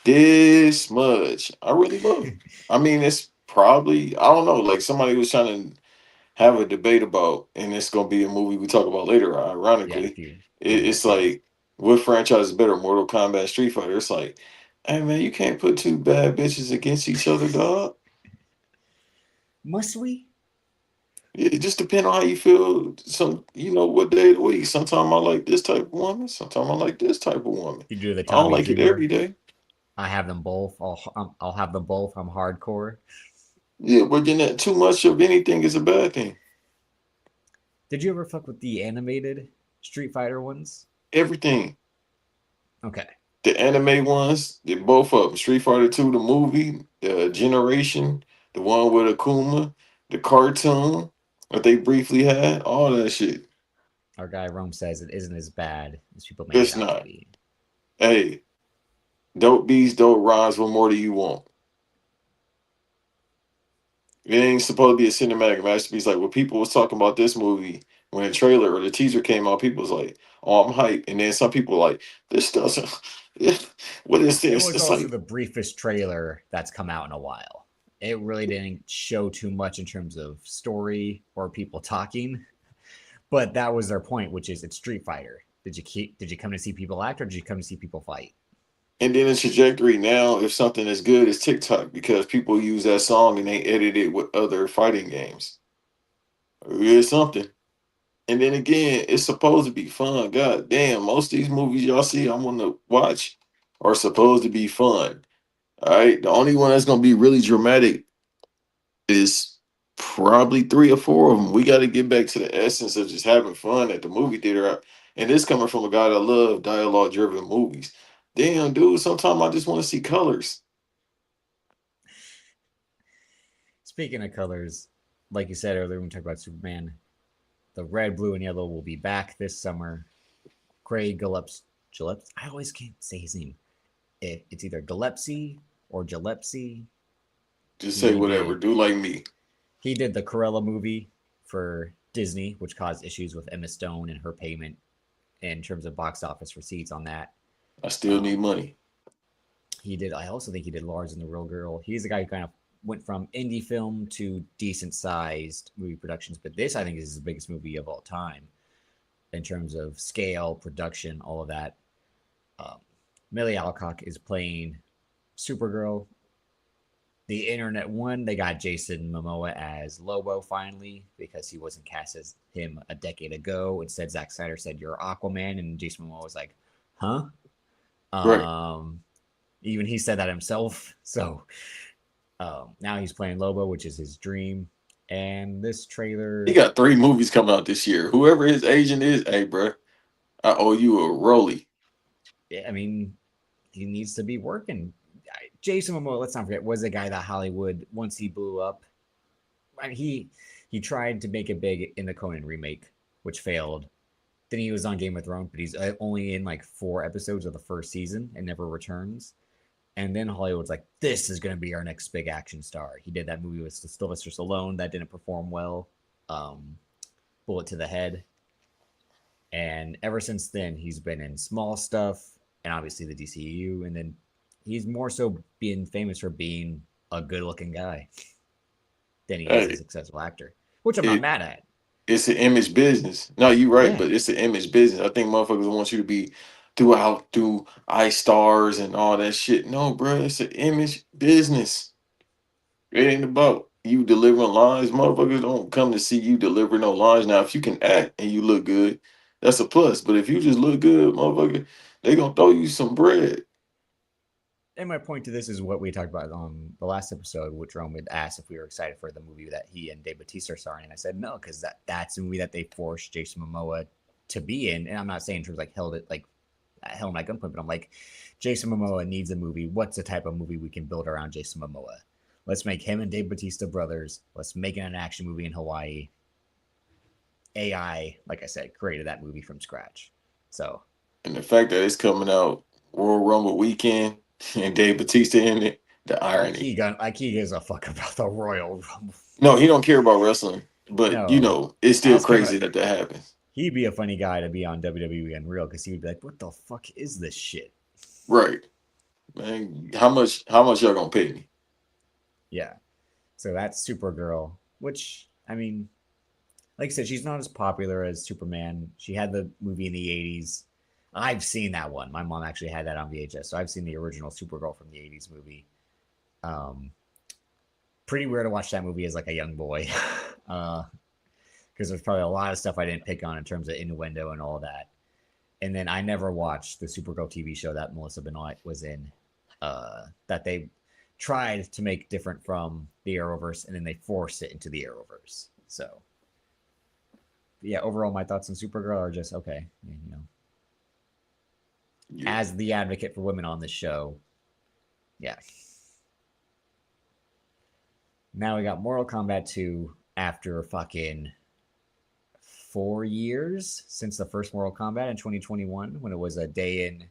this much, I really love it. I mean, it's probably I don't know. Like somebody was trying to have a debate about, and it's gonna be a movie we talk about later. Yeah, in Ironically, few it's weeks. Yeah. like what franchise is better, Mortal Kombat, Street Fighter? It's like, hey man, you can't put two bad bitches against each other, dog. Must we? It just depends on how you feel. What day of the week. Sometimes I like this type of woman. Sometimes I like this type of woman. You do the I don't Tommy like it every Dreamer. day. I have them both. I'll have them both. I'm hardcore. Yeah, but then that too much of anything is a bad thing. Did you ever fuck with the animated Street Fighter ones? Everything. Okay. The anime ones, they both of them. Street Fighter 2, the movie, the Generation, the one with Akuma, the cartoon that they briefly had, all that shit. Our guy Rome says it isn't as bad as people make it It's out to not. be. Hey, dope beats, dope rhymes. What more do you want? It ain't supposed to be a cinematic masterpiece. Like when people was talking about this movie when the trailer or the teaser came out, people was like, "Oh, I'm hyped," and then some people were like, "This doesn't. What is It this?" was It's also like the briefest trailer that's come out in a while. It really didn't show too much in terms of story or people talking, But that was their point, which is it's Street Fighter. Did you come to see people act or did you come to see people fight? And then the trajectory now, if something is good, is TikTok because people use that song and they edit it with other fighting games. It's something. And then again, it's supposed to be fun. God damn, most of these movies y'all see I want to watch are supposed to be fun. All right. The only one that's gonna be really dramatic is probably three or four of them. We got to get back to the essence of just having fun at the movie theater. And this coming from a guy that love dialogue driven movies. Damn, dude, sometimes I just want to see colors. Speaking of colors, like you said earlier when we talked about Superman, the red, blue, and yellow will be back this summer. Craig Gillespie. I always can't say his name. It's either Gillespie or Gillespie. Just say He whatever. did Do like me. he did the Cruella movie for Disney, which caused issues with Emma Stone and her payment in terms of box office receipts on that. I still need Um, money. he did. I also think he did Lars and the Real Girl. He's the guy who kind of went from indie film to decent sized movie productions. But this, I think, is his biggest movie of all time in terms of scale, production, all of that. Um, Millie Alcock is playing Supergirl. The internet won. They got Jason Momoa as Lobo finally because he wasn't cast as him a decade ago. Instead, Zack Snyder said, "You're Aquaman," and Jason Momoa was like, "Huh?" Right. Um, Even he said that himself. So now he's playing Lobo, which is his dream. And this He trailer, got three movies coming out this year. Whoever his agent is, hey, bro, I owe you a rollie. I mean, he needs to be working. Jason Momoa, let's not forget, was a guy that Hollywood, once he blew up, I mean, he tried to make it big in the Conan remake, which failed. Then he was on Game of Thrones, but he's only in like 4 episodes of the first season and never returns. And then Hollywood's like, this is going to be our next big action star. He did that movie with Sylvester Stallone that didn't perform well, um, Bullet to the Head. And ever since then, he's been in small stuff and obviously the DCU. And then he's more so being famous for being a good looking guy than he is a Hey, successful actor, which I'm not it mad at. it's an image business. No, you right, Yeah. but it's an image business. I think motherfuckers want you to be through ice stars and all that shit. No, bro, it's an image business. It ain't about you delivering lines. Motherfuckers don't come to see you deliver no lines. Now, if you can act and you look good, that's a plus. But if you just look good, motherfucker, they gonna throw you some bread. And my point to this is what we talked about on the last episode, which Rome had asked if we were excited for the movie that he and Dave Bautista are starring. And I said no, because that's a movie that they forced Jason Momoa to be in. And I'm not saying in terms of like held my gunpoint, but I'm like, Jason Momoa needs a movie. What's the type of movie we can build around Jason Momoa? Let's make him and Dave Bautista brothers. Let's make it an action movie in Hawaii. AI, like I said, created that movie from scratch. So And the fact that it's coming out Royal Rumble weekend and Dave Batista in it, the irony. like he gives a fuck about the Royal Rumble. No, he don't care about wrestling, but No, it's still ask him. crazy that that happens. He'd be a funny guy to be on WWE Unreal because he would be like, "What the fuck is this shit?" Right, man. How much y'all gonna pay me? Yeah. So that's Supergirl, which I mean, like I said, she's not as popular as Superman. She had the movie in the '80s. I've seen that one. My mom actually had that on VHS, so I've seen the original Supergirl from the '80s movie. Um, Pretty weird to watch that movie as like a young boy, because there's probably a lot of stuff I didn't pick on in terms of innuendo and all that. And then I never watched the Supergirl TV show that Melissa Benoist was in, that they tried to make different from the Arrowverse, and then they forced it into the Arrowverse. So, yeah, overall, my thoughts on Supergirl are just okay. You know, Yeah, as the advocate for women on this show, yeah. Now we got Mortal Kombat 2 after fucking 4 years since the first Mortal Kombat in 2021 when it was a day in,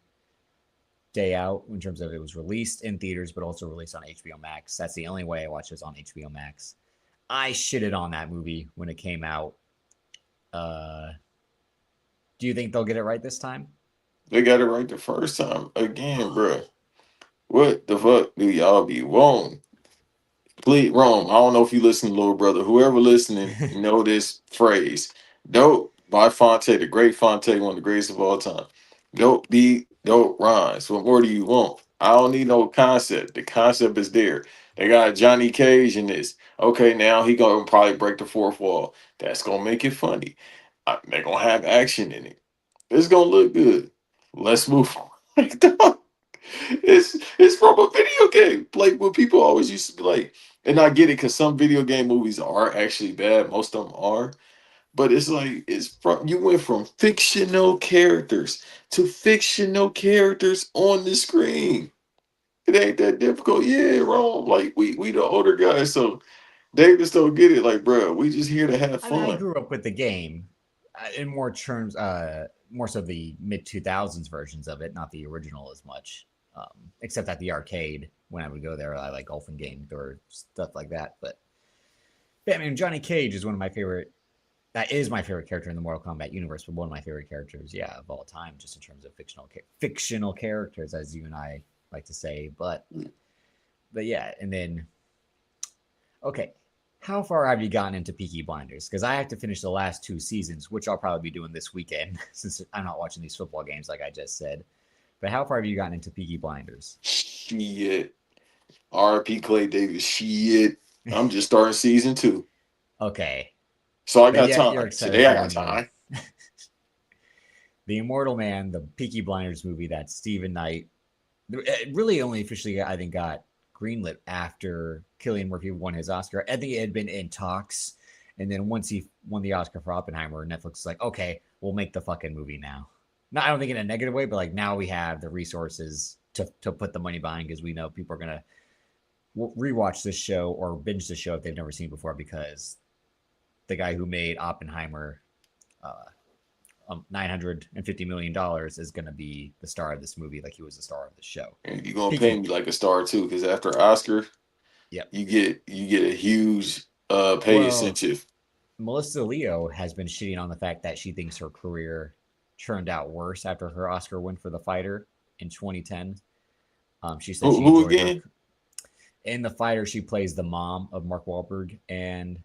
day out in terms of it was released in theaters but also released on HBO Max. That's the only way I watched it was on HBO Max. I shitted on that movie when it came out. Uh, do you think they'll get it right this time? they got it right the first time. Again, bro. What the fuck do y'all be wanting? Please, Rome. I don't know if you listen, little brother. Whoever listening, know this phrase. Don't by Fonte, the great Fonte, one of the greatest of all time. Dope beat, dope rhymes. What more do you want? I don't need no concept. The concept is there. They got Johnny Cage in this. Okay, now he gonna probably break the fourth wall. That's gonna make it funny. They're gonna have action in it. It's gonna look good. Let's move on. Like, dog, it's from a video game. Like what people always used to be like, and I get it because some video game movies are actually bad. Most of them are, but it's like it's from you went from fictional characters to fictional characters on the screen. It ain't that difficult. Yeah, wrong. Like we the older guys, so they just don't get it. Like, bro, we just here to have I mean, I fun. grew up with the game in more terms, more so the mid 2000s versions of it, not the original as much. Except at the arcade when I would go there, I like golfing games or stuff like that. But yeah, I mean, Johnny Cage is one of my favorite. That is my favorite character in the Mortal Kombat universe, but one of my favorite characters, yeah, of all time, just in terms of fictional characters, as you and I like to say. But yeah, and then okay, how far have you gotten into Peaky Blinders? Because I have to finish the last two seasons, which I'll probably be doing this weekend since I'm not watching these football games, like I just said. But how far have you gotten into Peaky Blinders? Shit. R.P. Clay Davis. Shit. I'm just starting season 2. Okay, So I but got yet you're time. excited Today I for got when time. the Immortal Man, the Peaky Blinders movie that Stephen Knight, it really only officially I think got greenlit after Killian Murphy won his Oscar. I think it had been in talks, and then once he won the Oscar for Oppenheimer, Netflix is like, okay, we'll make the fucking movie now. No, I don't think in a negative way, but like now we have the resources to put the money behind because we know people are gonna rewatch this show or binge the show if they've never seen it before because the guy who made Oppenheimer, $950 million is going to be the star of this movie, like he was the star of the show. And you're gonna pay Peaky, me like a star too, because after Oscar, yep. you get a huge pay Well, incentive. Melissa Leo has been shitting on the fact that she thinks her career turned out worse after her Oscar win for The Fighter in 2010. She said she Who enjoyed her again? in The Fighter. She plays the mom of Mark Wahlberg and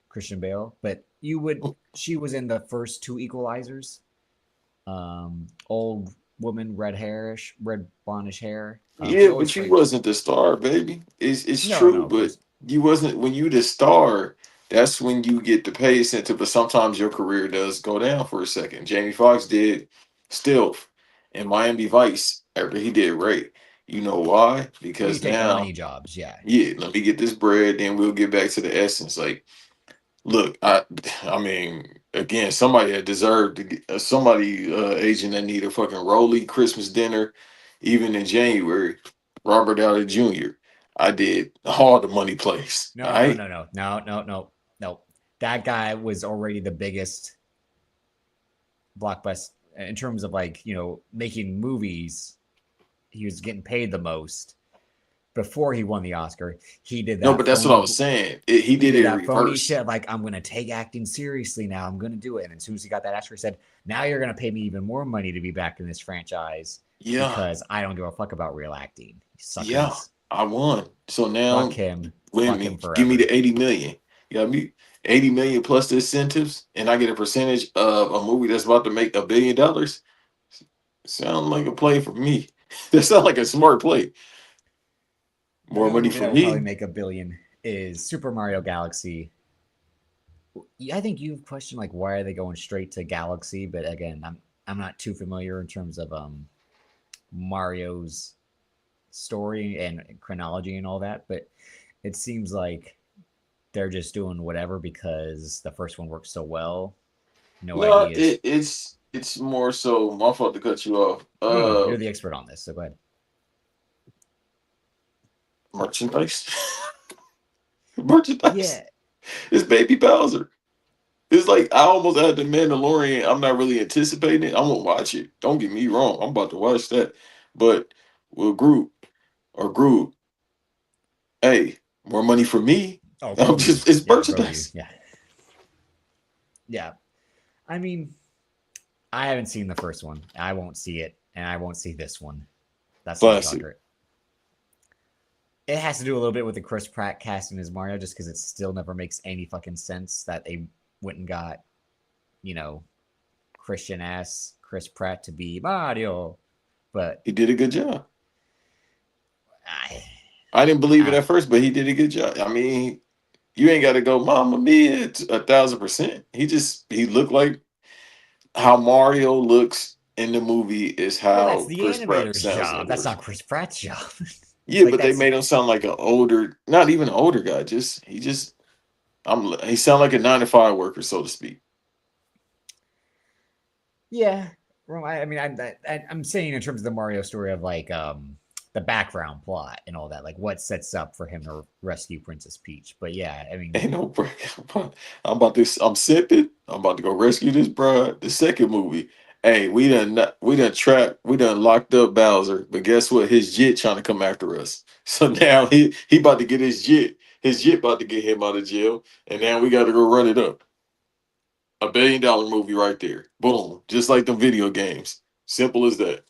Christian Bale, but you would she was in the first two Equalizers. Old woman, red hairish, red blondish hair. She Yeah, always but you played. wasn't the star, baby. It's No, true, no, of but course. you wasn't when you the star. That's when you get the pay incentive. But sometimes your career does go down for a second. Jamie Foxx did Stealth in Miami Vice after he did Ray. You know why? Well, you Because take the money now, jobs, yeah. yeah, let me get this bread, then we'll get back to the essence. Like, look, I mean, again, somebody that deserved to get, somebody agent that need a fucking Rolly Christmas dinner, even in January. Robert Downey Jr. I did all the money plays. All No, no, right. no, no, no, no, no, no. That guy was already the biggest blockbuster in terms of like making movies. He was getting paid the most before he won the Oscar. He did No, that but that's what I phony. was saying. He He did did it in that phony reverse. shit. Like I'm gonna take acting seriously now. I'm gonna do it. And as soon as he got that Oscar, he said, "Now you're gonna pay me even more money to be back in this franchise Yeah, because I don't give a fuck about real acting, yeah. suckers." I won. So Fuck now, him. win Fuck him me. Give me forever. the 80 million. You got me 80 million plus the incentives, and I get a percentage of a movie that's about to make $1 billion. Sound like a play for me. That sounds like a smart play. More Another money movie for that will probably me. make $1 billion is Super Mario Galaxy. I think you've questioned like why are they going straight to Galaxy, but again, I'm not too familiar in terms of Mario's story and chronology and all that, but it seems like they're just doing whatever because the first one worked so well. No No, ideas. it's more so my fault to cut you off. No, no, you're the expert on this, so go ahead. Merchandise. Merchandise. Yeah, It's Baby Bowser. It's like I almost had the Mandalorian. I'm not really anticipating it. I'm gonna watch it. Don't get me wrong. I'm about to watch that. But will Groot or Groot, hey, more money for me. oh I'm Grogu, just it's yeah, Grogu, merchandise. yeah, yeah. I mean, I haven't seen the first one. I won't see it, and I won't see this one. That's the Classic. shocker. It has to do a little bit with the Chris Pratt casting as Mario, just because it still never makes any fucking sense that they went and got, you know, Christian ass Chris Pratt to be Mario, but He did a good job. I, I didn't believe it I at first, but he did a good job. I mean, you ain't got to go, Mama Mia, it's 1,000%. He looked like how Mario looks in the movie is well, that's how the Chris Pratt animator's sounds in the job. That's not words. Chris Pratt's job. Yeah, Like but they that's made him sound like an older, not even an older guy. He sound like a 9 to 5 worker, so to speak. yeah. Well, I mean, I'm saying in terms of the Mario story of like the background plot and all that, like what sets up for him to rescue Princess Peach. But yeah, I mean, Ain't no break. I'm sipping. I'm about to go rescue this broad. The second movie. Hey, we done locked up Bowser, but guess what? His jit trying to come after us. So now he about to get his jit. His jit about to get him out of jail, and now we got to go run it up. $1 billion movie right there. Boom, just like the video games. Simple as that.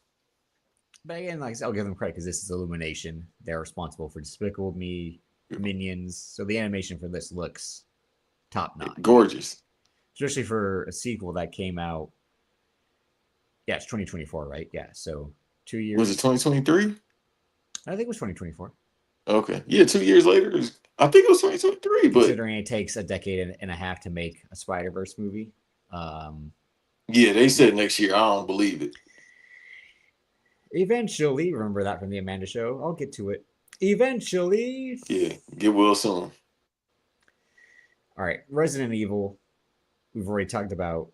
but again, like I'll give them credit because this is Illumination. They're responsible for Despicable Me, Minions. So the animation for this looks top notch, Gorgeous. especially for a sequel that came out. Yeah, it's 2024, right? Yeah, so two Was it years. 2023? I think it was 2024. Okay, yeah, 2 years later. I think it was 2023, but Considering it takes a decade and a half to make a Spider Verse movie. Um, yeah, they said next year. I don't believe it. Eventually, remember that from the Amanda Show. I'll get to it. Eventually. Yeah, get well soon. All right, Resident Evil. We've already talked about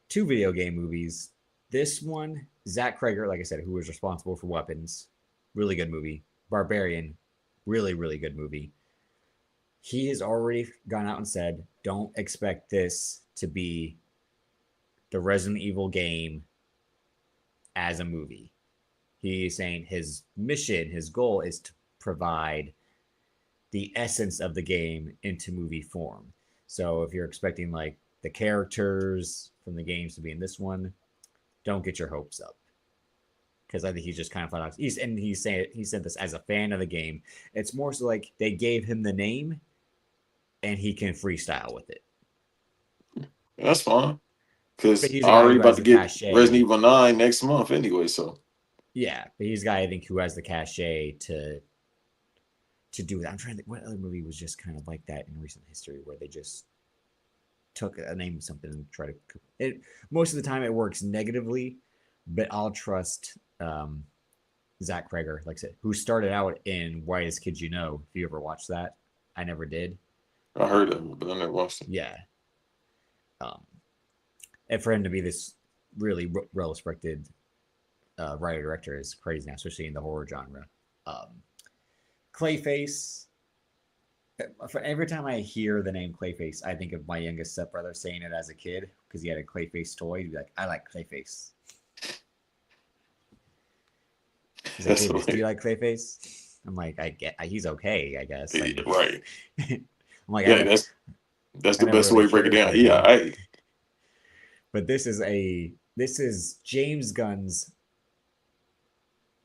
two video game movies. This one, Zach Kreger, like I said, who was responsible for Weapons, really good movie. Barbarian, really good movie. He has already gone out and said, don't expect this to be the Resident Evil game as a movie. He's saying his mission, his goal is to provide the essence of the game into movie form. So if you're expecting like the characters from the games to be in this one, don't get your hopes up. Because I think he's just kind of flat out. He's saying he said this as a fan of the game. It's more so like they gave him the name and he can freestyle with it. That's fine. But Cause he's I a guy already who about has to the get Resident cachet. Evil 9 next month anyway. So Yeah, but he's a guy I think who has the cachet to do that. I'm trying to think what other movie was just kind of like that in recent history where they just took a name of something and try to it. Most of the time, it works negatively, but I'll trust Zach Kreger, like I said, who started out in Whitest Kids You Know. If you ever watched that, I never did. I heard of it, but I never watched it. Yeah, um, and for him to be this really well respected writer director is crazy now, especially in the horror genre. Um, Clayface. For every time I hear the name Clayface, I think of my youngest stepbrother saying it as a kid because he had a Clayface toy. He'd be like, "I like Clayface." He's like, That's "Hey, the miss, do way. you like Clayface?" I'm like, he's okay, I guess. I Yeah, mean, right. I'm like, Yeah, that's I the never best way really to break it cared down. for Yeah, him, I but this is James Gunn's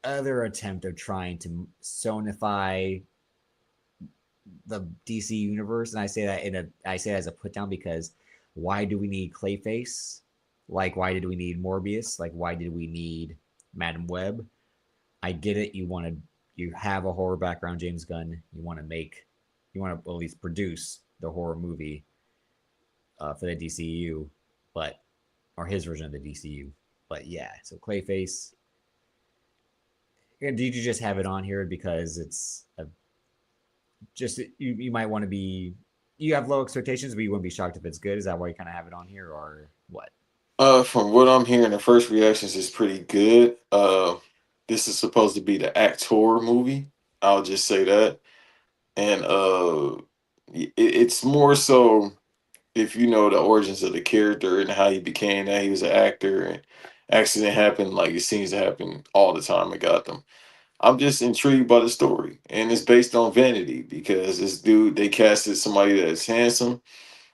other attempt of trying to sonify the DC universe, and I say that as a put down because why do we need Clayface? Like, why did we need Morbius? Like, why did we need Madam Web? I get it. You have a horror background, James Gunn. You want to at least produce the horror movie for the DCU, but or his version of the DCU. But yeah, so Clayface. Did you just have it on here because it's just you might want to be you have low expectations, but you wouldn't be shocked if it's good. Is that why you kind of have it on here, or what? from what I'm hearing, the first reactions is pretty good. This is supposed to be the actor movie. I'll just say that, and it's more so if you know the origins of the character and how he became that he was an actor and accident happened like it seems to happen all the time in Gotham. I'm just intrigued by the story, and it's based on vanity because this dude they casted somebody that's handsome,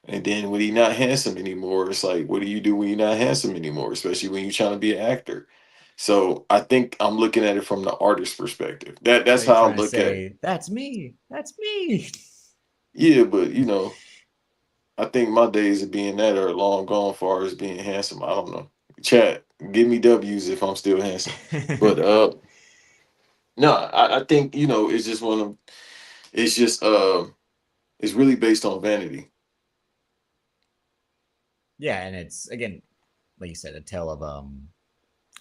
and then when he not handsome anymore, it's like, what do you do when you're not handsome anymore, especially when you're trying to be an actor? So I think I'm looking at it from the artist perspective. That's Are you how I trying to look at it. say that's me? That's me. Yeah, but I think my days of being that are long gone. Far as being handsome, I don't know. Chat, give me W's if I'm still handsome. But no, I think it's just one of it's just it's really based on vanity. Yeah, and it's again, like you said, a tale of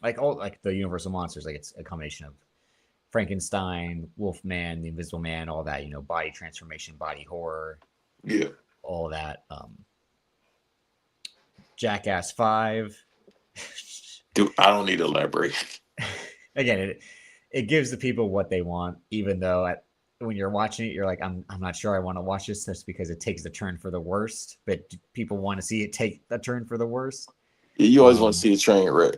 like all like the Universal monsters. Like it's a combination of Frankenstein, Wolfman, the Invisible Man, all that. Body transformation, body horror, Yeah, all that. Jackass 5. dude, I don't need to elaborate. Again, it gives the people what they want, even though when you're watching it, you're like, I'm not sure I want to watch this just because it takes the turn for the worst, but people want to see it take the turn for the worst. Yeah, you always want to Um, see a train wreck.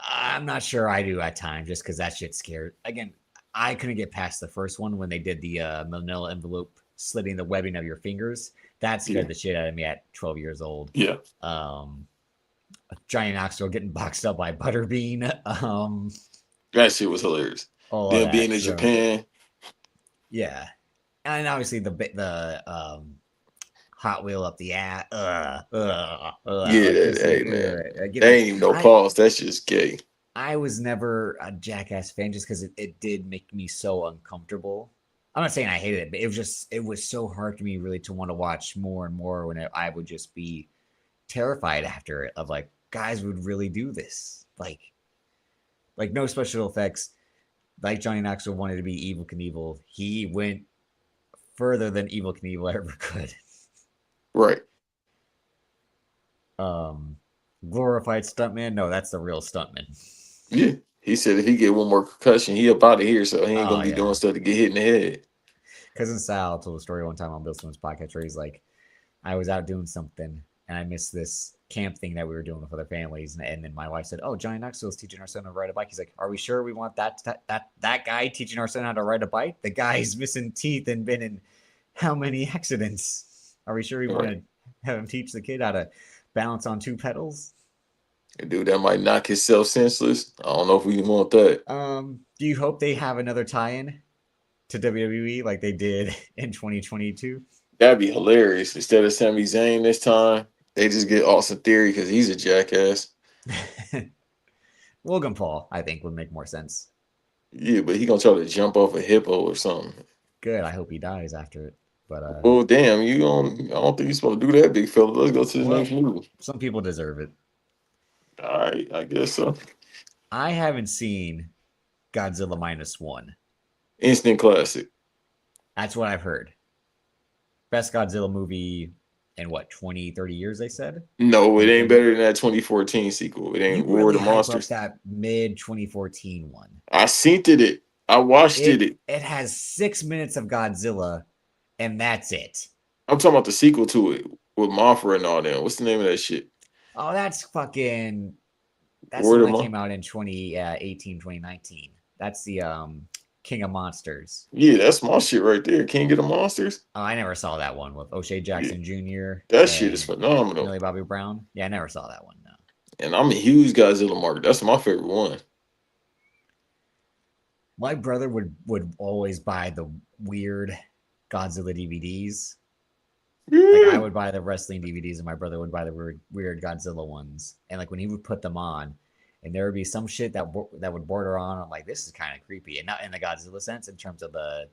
I'm not sure I do at times just because that shit scared. Again, I couldn't get past the first one when they did the manila envelope slitting the webbing of your fingers. That Yeah, scared the shit out of me at 12 years old. yeah, Um, Giant Knoxville getting boxed up by Butterbean. that shit was hilarious. All of Them being that. in So Japan, yeah, and obviously the Hot Wheel up the ass. yeah, Like just hey man, again, they like ain't even no I pause. That's just gay. I was never a Jackass fan just because it did make me so uncomfortable. I'm not saying I hated it, but it was so hard for me really to want to watch more and more when I would just be terrified after it of like guys would really do this like no special effects like Johnny Knoxville wanted to be Evil Knievel. He went further than Evil Knievel ever could. Right. Um, Glorified stuntman? No, that's the real stuntman. Yeah. He said if he get one more concussion, he up out of here, so he ain't Oh gonna be doing yeah, stuff to get hit in the head. Cousin Sal told a story one time on Bill Simmons' podcast where he's like, I was out doing something and I missed this camp thing that we were doing with other families, and then my wife said, "Oh, Johnny Knoxville's teaching our son to ride a bike." He's like, "Are we sure we want that guy teaching our son how to ride a bike? The guy's missing teeth and been in how many accidents? Are we sure we want Right. to have him teach the kid how to balance on two pedals?" A dude that might knock himself senseless. I don't know if we want that. Do you hope they have another tie-in to WWE like they did in 2022? That'd be hilarious. Instead of Sami Zayn this time, they just get Austin Theory because he's a jackass. Logan Paul, I think, would make more sense. Yeah, but he gonna try to jump off a hippo or something. Good. I hope he dies after it. But Well, damn, you don't. I don't think you're supposed to do that, big fella. Let's go to the next well, movie. some people deserve it. All right, I guess so. I haven't seen Godzilla minus one. Instant classic. That's what I've heard. Best Godzilla movie in what, 20, 30 years, they said? No, it Maybe ain't 30. better than that 2014 sequel. It You ain't War of really the hype up Monsters. that mid 2014 one. I seen it. I watched It it. it has 6 minutes of Godzilla, and that's it. I'm talking about the sequel to it with Mothra and all that. What's the name of that shit? Oh, that's the War of one the that Mon. came out in 2018, 2019. That's the King of Monsters. Yeah, that's my shit right there. King of the Monsters. Oh, I never saw that one with O'Shea Yeah, Jackson Jr. that shit is and phenomenal. Millie Bobby Brown. Yeah, I never saw that one. No. And I'm a huge Godzilla mark. That's my favorite one. My brother would always buy the weird Godzilla DVDs. Like I Yeah. would buy the wrestling DVDs, and my brother would buy the weird Godzilla ones. And like when he would put them on, and there would be some shit that would border on. I'm like, this is kind of creepy, and not in the Godzilla sense, in terms of the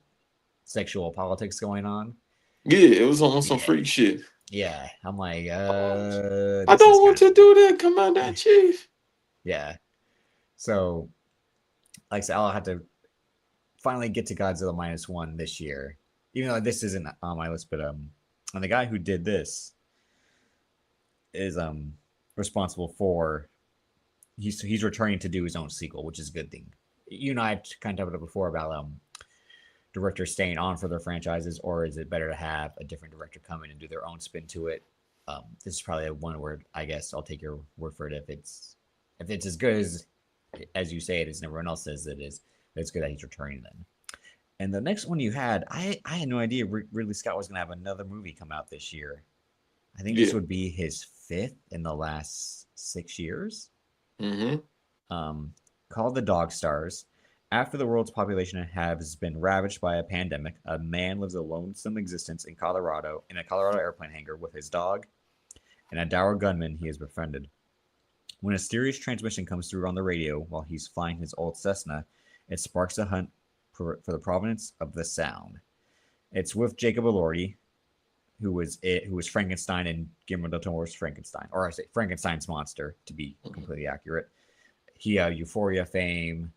sexual politics going on. Yeah, it was on some Yeah, freak shit. yeah. I'm like, I this is don't want kind to of do that, Commander in Chief. yeah. So, like I said, I'll have to finally get to Godzilla minus one this year. Even though this isn't on my list, but and the guy who did this is responsible for he's returning to do his own sequel, which is a good thing. You and I kind of talked about it before about directors staying on for their franchises, or is it better to have a different director come in and do their own spin to it? This is probably one word. I guess I'll take your word for it. If it's as good as you say it is, and everyone else says it is, it's good that he's returning then. And the next one you had, I had no idea Ridley Scott was going to have another movie come out this year. I think this Yeah. would be his fifth in the last 6 years. Mm-hmm. Um, called The Dog Stars. After the world's population has been ravaged by a pandemic, a man lives a lonesome existence in a Colorado airplane hangar with his dog and a dour gunman he has befriended. When a mysterious transmission comes through on the radio while he's flying his old Cessna, it sparks a hunt for the provenance of the sound. It's with Jacob Elordi, who was Frankenstein in Guillermo del Toro's Frankenstein, or I say Frankenstein's monster to be completely accurate. He Euphoria fame,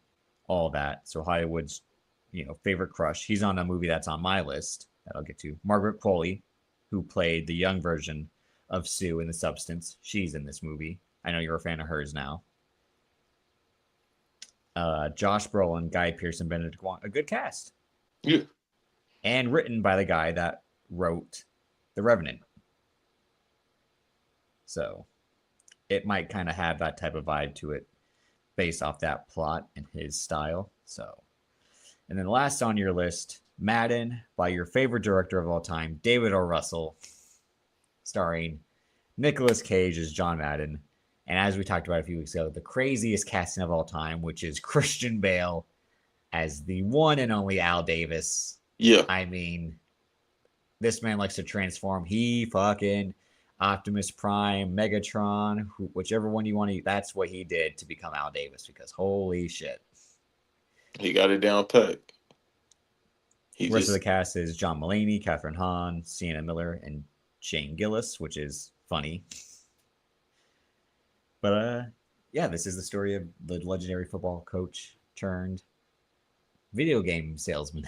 all that. So Hollywood's favorite crush. He's on a movie that's on my list that I'll get to. Margaret Qualley, who played the young version of Sue in The Substance. She's in this movie. I know you're a fan of hers now. Josh Brolin, Guy Pearce, and Benedict Wong. A good cast. Yeah. And written by the guy that wrote The Revenant. So it might kind of have that type of vibe to it based off that plot and his style. So, and then last on your list, Madden by your favorite director of all time, David O. Russell, starring Nicolas Cage as John Madden. And as we talked about a few weeks ago, the craziest casting of all time, which is Christian Bale as the one and only Al Davis. Yeah. I mean, this man likes to transform. He fucking Optimus Prime, Megatron, whichever one you want to. That's what he did to become Al Davis. Because holy shit, he got it down pat. The rest of the cast is John Mulaney, Catherine Hahn, Sienna Miller, and Shane Gillis, which is funny. But yeah, this is the story of the legendary football coach turned video game salesman.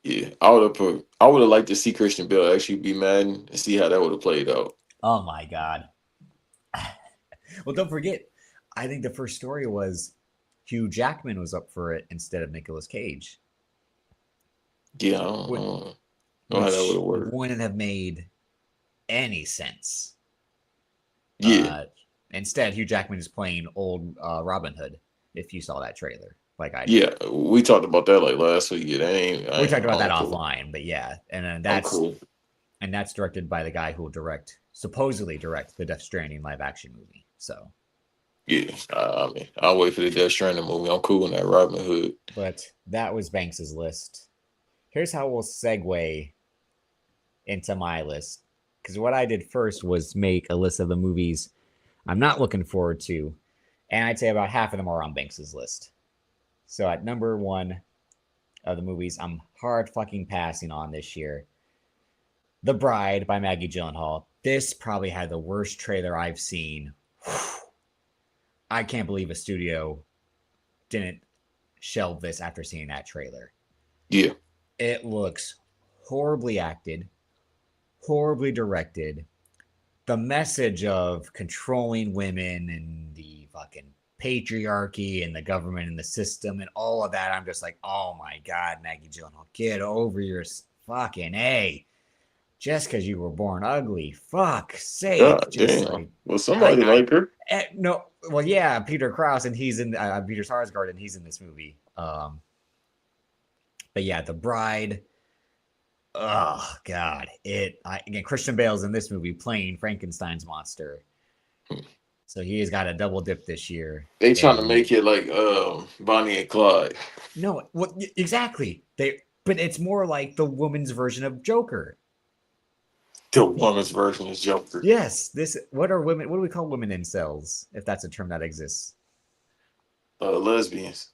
Yeah, I would have liked to see Christian Bale actually be Madden and see how that would have played out. Oh my god. Well, don't forget, I think the first story was Hugh Jackman was up for it instead of Nicolas Cage. Yeah, I don't know how that would have worked. Wouldn't have made any sense. Yeah. Instead, Hugh Jackman is playing old Robin Hood. If you saw that trailer, like I did. Yeah, we talked about that like last week. We talked about that offline, but yeah, and then that's cool. And that's directed by the guy who will supposedly direct the Death Stranding live action movie. So yeah, I mean, I'll wait for the Death Stranding movie. I'm cool in that Robin Hood. But that was Banks's list. Here's how we'll segue into my list. Because what I did first was make a list of the movies I'm not looking forward to. And I'd say about half of them are on Banks's list. So at number one of the movies I'm hard fucking passing on this year, The Bride by Maggie Gyllenhaal. This probably had the worst trailer I've seen. I can't believe a studio didn't shelve this after seeing that trailer. Yeah. It looks horribly acted, horribly directed. The message of controlling women and the fucking patriarchy and the government and the system and all of that, I'm just like, oh my God, Maggie Gyllenhaal, get over your fucking A. Just because you were born ugly, fuck's sake. God damn. Well, somebody like her. No, well, yeah, Peter Krause, and he's in Peter Sarsgaard, and he's in this movie. But yeah, The Bride. Oh God, again, Christian Bale's in this movie playing Frankenstein's monster, so he has got a double dip this year. They trying to make it like Bonnie and Clyde. No, well, exactly. But it's more like the woman's version of Joker. The woman's version is Joker. Yes. What are women? What do we call women incels? If that's a term that exists. Lesbians.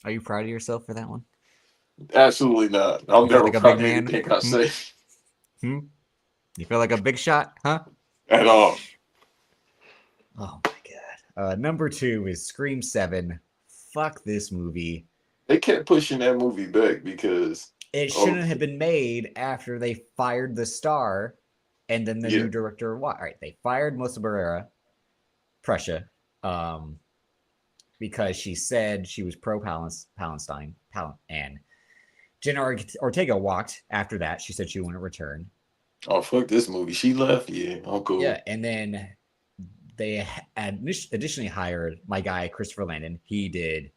Are you proud of yourself for that one? Absolutely not. I'm never like a proud big of man? anything I say. You feel like a big shot, huh? At all. Oh my God. Number 2 is Scream 7. Fuck this movie. They kept pushing that movie back because it shouldn't have been made after they fired the star and then the new director. All right, they fired Melissa Barrera, Prussia, because she said she was pro-Palestine, and Jenna Ortega walked after that. She said she wouldn't return. Oh, fuck this movie. She left. Yeah, I'm cool. Yeah, and then they additionally hired my guy, Christopher Landon. He did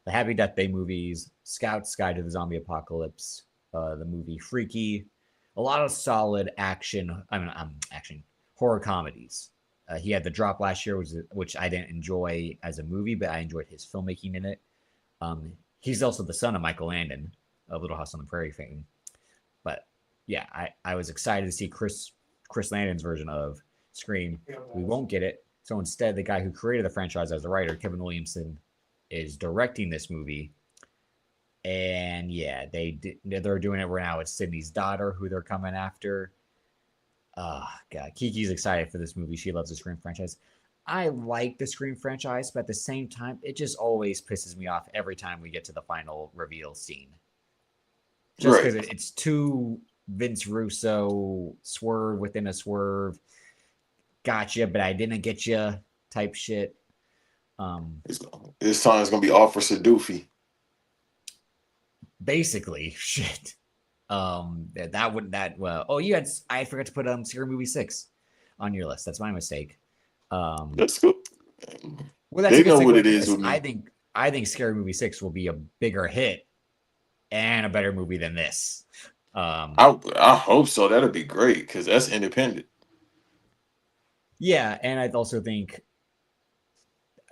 the Happy Death Day movies, Scouts Guide to the Zombie Apocalypse, the movie Freaky, a lot of solid action horror comedies. He had The Drop last year, which I didn't enjoy as a movie, but I enjoyed his filmmaking in it. He's also the son of Michael Landon of Little House on the Prairie fame. But yeah, I was excited to see Chris Landon's version of Scream. We won't get it. So instead, the guy who created the franchise as a writer, Kevin Williamson, is directing this movie. And yeah, they're doing it right now. It's Sydney's daughter who they're coming after. Oh god, Kiki's excited for this movie. She loves the Scream franchise. I like the Scream franchise, but at the same time, it just always pisses me off every time we get to the final reveal scene. Just Right. because it's too Vince Russo swerve within a swerve, gotcha, but I didn't get you type shit. Um, It's, this time it's gonna be Officer Doofy. Basically, shit. That wouldn't that well. Oh, I forgot to put Scary Movie 6 on your list. That's my mistake. Um, That's good. well, that's a They good know what segue it into is this. with me. I think Scary Movie 6 will be a bigger hit and a better movie than this. Um, I hope so. That'll be great because that's independent. yeah, and I also think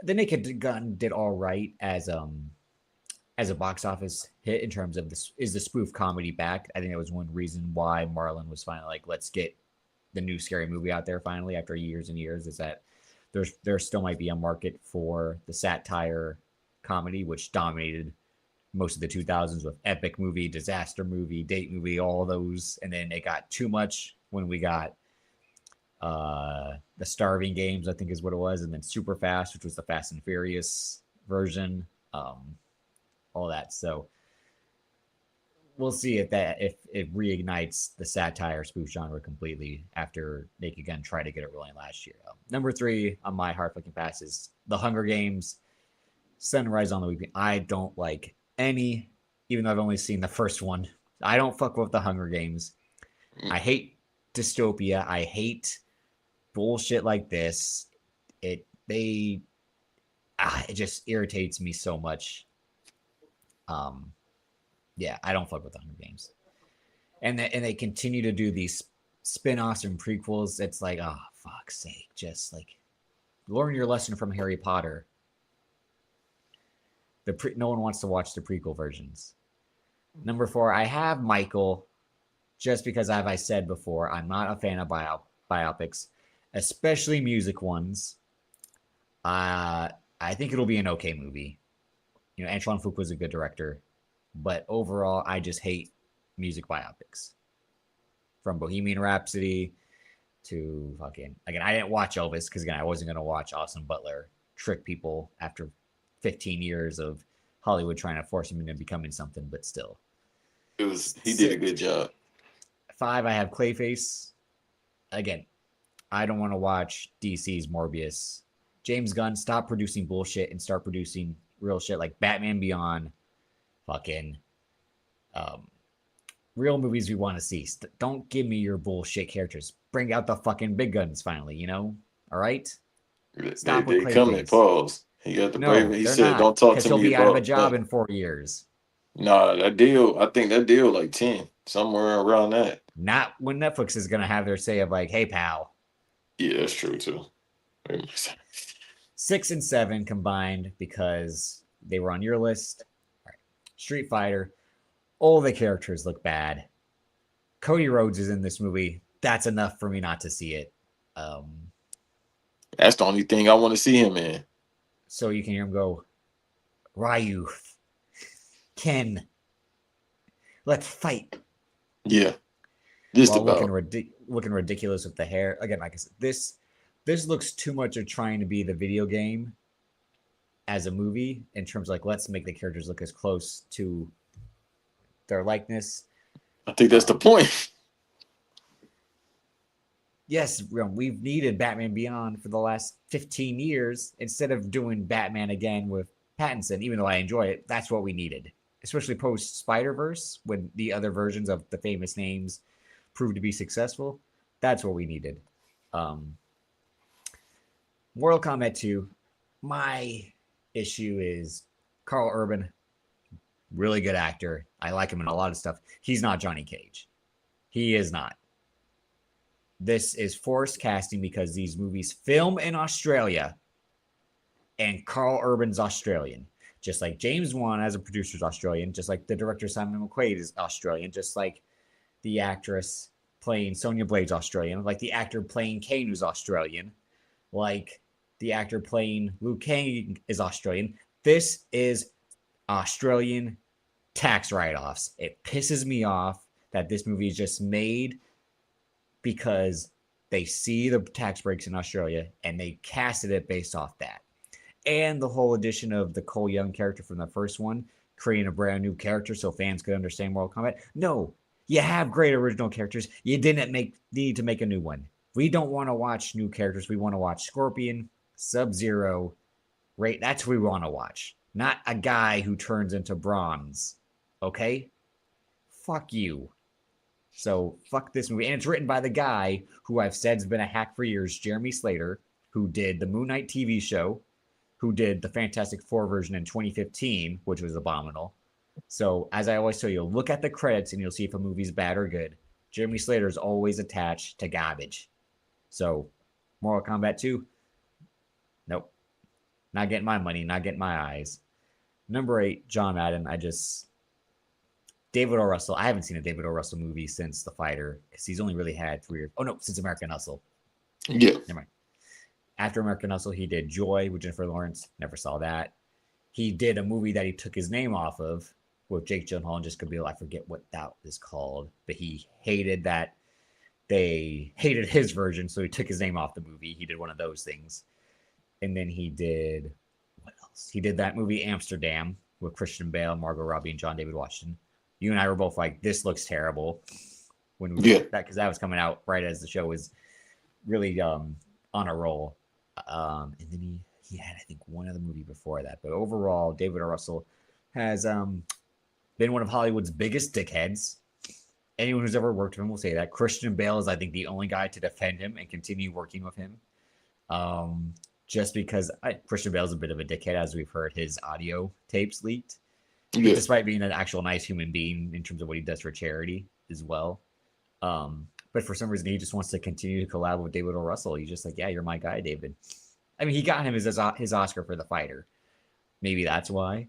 the Naked Gun did all right as a box office hit in terms of this is the spoof comedy back. I think that was one reason why Marlon was finally like, let's get the new scary movie out there finally after years and years. Is that there still might be a market for the satire comedy, which dominated most of the 2000s with epic movie, disaster movie, date movie, all those, and then it got too much when we got the Starving Games, I think is what it was, and then Super Fast, which was the Fast and Furious version. All that. So we'll see if it reignites the satire spoof genre completely after Naked Gun tried to get it rolling last year. Number 3 on my hard fucking pass is The Hunger Games, Sunrise on the Reaping. I don't like any, even though I've only seen the first one. I don't fuck with The Hunger Games. I hate dystopia. I hate bullshit like this. It just irritates me so much. Um, yeah, I don't fuck with the Hunger Games, and they continue to do these spin-offs and prequels. It's like, oh fuck's sake, just like learn your lesson from Harry Potter. No one wants to watch the prequel versions. Number 4, I have Michael, just because, as I said before, I'm not a fan of biopics, especially music ones. I think it'll be an okay movie. You know, Antoine Fuqua was a good director, but overall, I just hate music biopics. From Bohemian Rhapsody to fucking again, I didn't watch Elvis because again, I wasn't gonna watch Austin Butler trick people after 15 years of Hollywood trying to force him into becoming something, but still. He did a Six, good job. 5, I have Clayface. Again, I don't want to watch DC's Morbius. James Gunn, stop producing bullshit and start producing real shit like Batman Beyond, fucking um, real movies we want to see. Don't give me your bullshit characters. Bring out the fucking big guns finally, you know? All right? Stop with They coming. Clayface. Pause. He got the brave. No, He they're said, not, "Don't talk because to he'll me be out of a about job that." in 4 years. Nah, that deal. I think that deal like 10, somewhere around that. Not when Netflix is going to have their say of like, hey, pal. Yeah, that's true too. 6 and 7 combined because they were on your list. All right. Street Fighter. All the characters look bad. Cody Rhodes is in this movie. That's enough for me not to see it. Um, That's the only thing I want to see him in. so you can hear him go, Ryu, Ken, let's fight. Yeah, just While about. looking ridiculous with the hair. Again, like I said, this looks too much of trying to be the video game as a movie in terms of like let's make the characters look as close to their likeness. I think that's the Um, point. yes, we've needed Batman Beyond for the last 15 years instead of doing Batman again with Pattinson. Even though I enjoy it, that's what we needed, especially post Spider Verse when the other versions of the famous names proved to be successful. That's what we needed. Um, Mortal Kombat 2. My issue is Carl Urban, really good actor. I like him in a lot of stuff. He's not Johnny Cage. He is not. This is forced casting because these movies film in Australia and Carl Urban's Australian. Just like James Wan as a producer is Australian, just like the director Simon McQuaid is Australian, just like the actress playing Sonya Blade's Australian, like the actor playing Kane who's Australian, like the actor playing Liu Kang is Australian. This is Australian tax write-offs. It pisses me off that this movie is just made because they see the tax breaks in Australia and they casted it based off that. And the whole addition of the Cole Young character from the first one, creating a brand new character so fans could understand Mortal Kombat. No, you have great original characters. You didn't need to make a new one. We don't want to watch new characters. We want to watch Scorpion, Sub Zero, right? That's what we want to watch. Not a guy who turns into bronze. Okay? Fuck you. So fuck this movie. And it's written by the guy who I've said has been a hack for years, Jeremy Slater, who did the Moon Knight TV show, who did the Fantastic Four version in 2015, which was abominable. So, as I always tell you, look at the credits and you'll see if a movie's bad or good. Jeremy Slater is always attached to garbage. So, Mortal Kombat 2, nope. Not getting my money, not getting my eyes. Number 8, John Madden. David O. Russell. I haven't seen a David O. Russell movie since The Fighter because he's only really had 3 years. Oh, no, since American Hustle. Yeah. Never mind. After American Hustle, he did Joy with Jennifer Lawrence. Never saw that. He did a movie that he took his name off of with Jake Gyllenhaal and Jessica Biel. I forget what that is called, but he hated that they hated his version, so he took his name off the movie. He did one of those things. And then he did, what else? He did that movie Amsterdam with Christian Bale, Margot Robbie, and John David Washington. You and I were both like, this looks terrible when we that because that was coming out right as the show was really on a roll. And then he had, I think, one other movie before that. But overall, David O. Russell has been one of Hollywood's biggest dickheads. Anyone who's ever worked with him will say that. Christian Bale is, I think, the only guy to defend him and continue working with him. Just because Christian Bale is a bit of a dickhead, as we've heard his audio tapes leaked. Yeah. Despite being an actual nice human being in terms of what he does for charity as well. But for some reason, he just wants to continue to collab with David O. Russell. He's just like, yeah, you're my guy, David. I mean, he got him his Oscar for The Fighter. Maybe that's why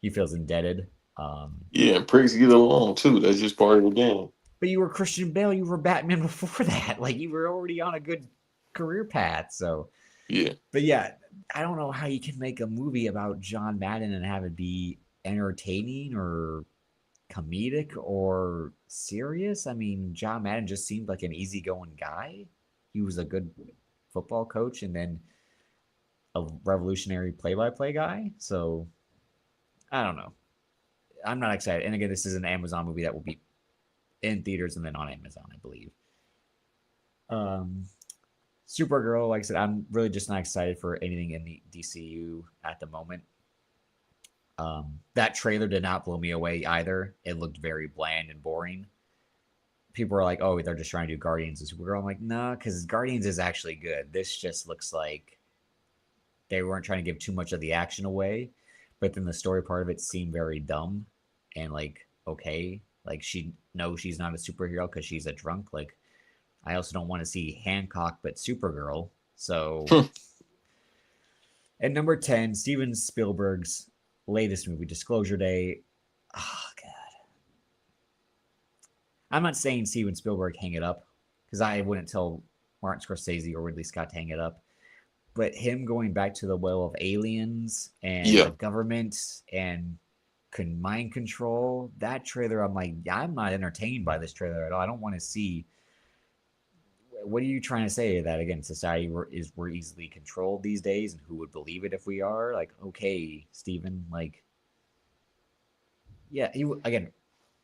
he feels indebted. Yeah, and prigs get along too. That's just part of the game. But you were Christian Bale. You were Batman before that. Like, you were already on a good career path. So, yeah. But yeah, I don't know how you can make a movie about John Madden and have it be entertaining or comedic or serious. I mean, John Madden just seemed like an easygoing guy. He was a good football coach and then a revolutionary play-by-play guy. So I don't know. I'm not excited. And again, this is an Amazon movie that will be in theaters and then on Amazon, I believe. Supergirl, like I said, I'm really just not excited for anything in the DCU at the moment. That trailer did not blow me away either. It looked very bland and boring. People are like, oh, they're just trying to do Guardians of Supergirl. I'm like, no, because Guardians is actually good. This just looks like they weren't trying to give too much of the action away, but then the story part of it seemed very dumb and like, okay, like she knows she's not a superhero because she's a drunk. Like, I also don't want to see Hancock but Supergirl. So, at number 10, Steven Spielberg's latest movie, Disclosure Day. Oh, God. I'm not saying Steven Spielberg hang it up because I wouldn't tell Martin Scorsese or Ridley Scott to hang it up. But him going back to the well of aliens and the government and mind control, that trailer, I'm like, I'm not entertained by this trailer at all. I don't want to see. What are you trying to say? That again, society we're easily controlled these days, and who would believe it if we are? Like, okay, Steven, like, yeah, again,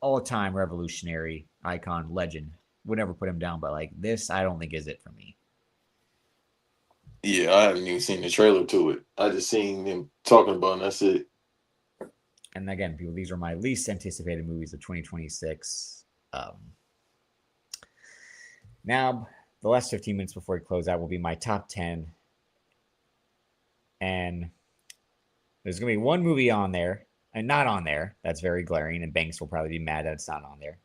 all-time revolutionary icon, legend. Would never put him down, but like this, I don't think is it for me. Yeah, I haven't even seen the trailer to it. I just seen them talking about it, and that's it. And again, people, these are my least anticipated movies of 2026. Now, the last 15 minutes before we close out will be my top 10. And there's going to be one movie on there, and not on there. That's very glaring, and Banks will probably be mad that it's not on there.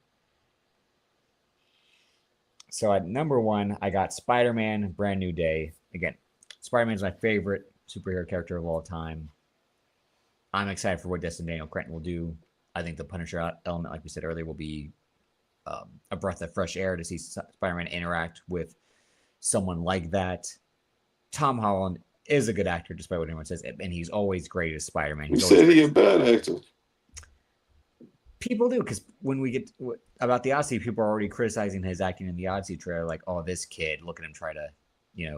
So at number one, I got Spider-Man: Brand New Day. Again, Spider-Man is my favorite superhero character of all time. I'm excited for what Destin Daniel Cretton will do. I think the Punisher element, like we said earlier, will be a breath of fresh air to see Spider-Man interact with someone like that. Tom Holland is a good actor, despite what anyone says, and he's always great as Spider-Man. You He's always said great he as a bad actor. people do, because when we get about the Odyssey, people are already criticizing his acting in the Odyssey trailer, like, "Oh, this kid, look at him try to,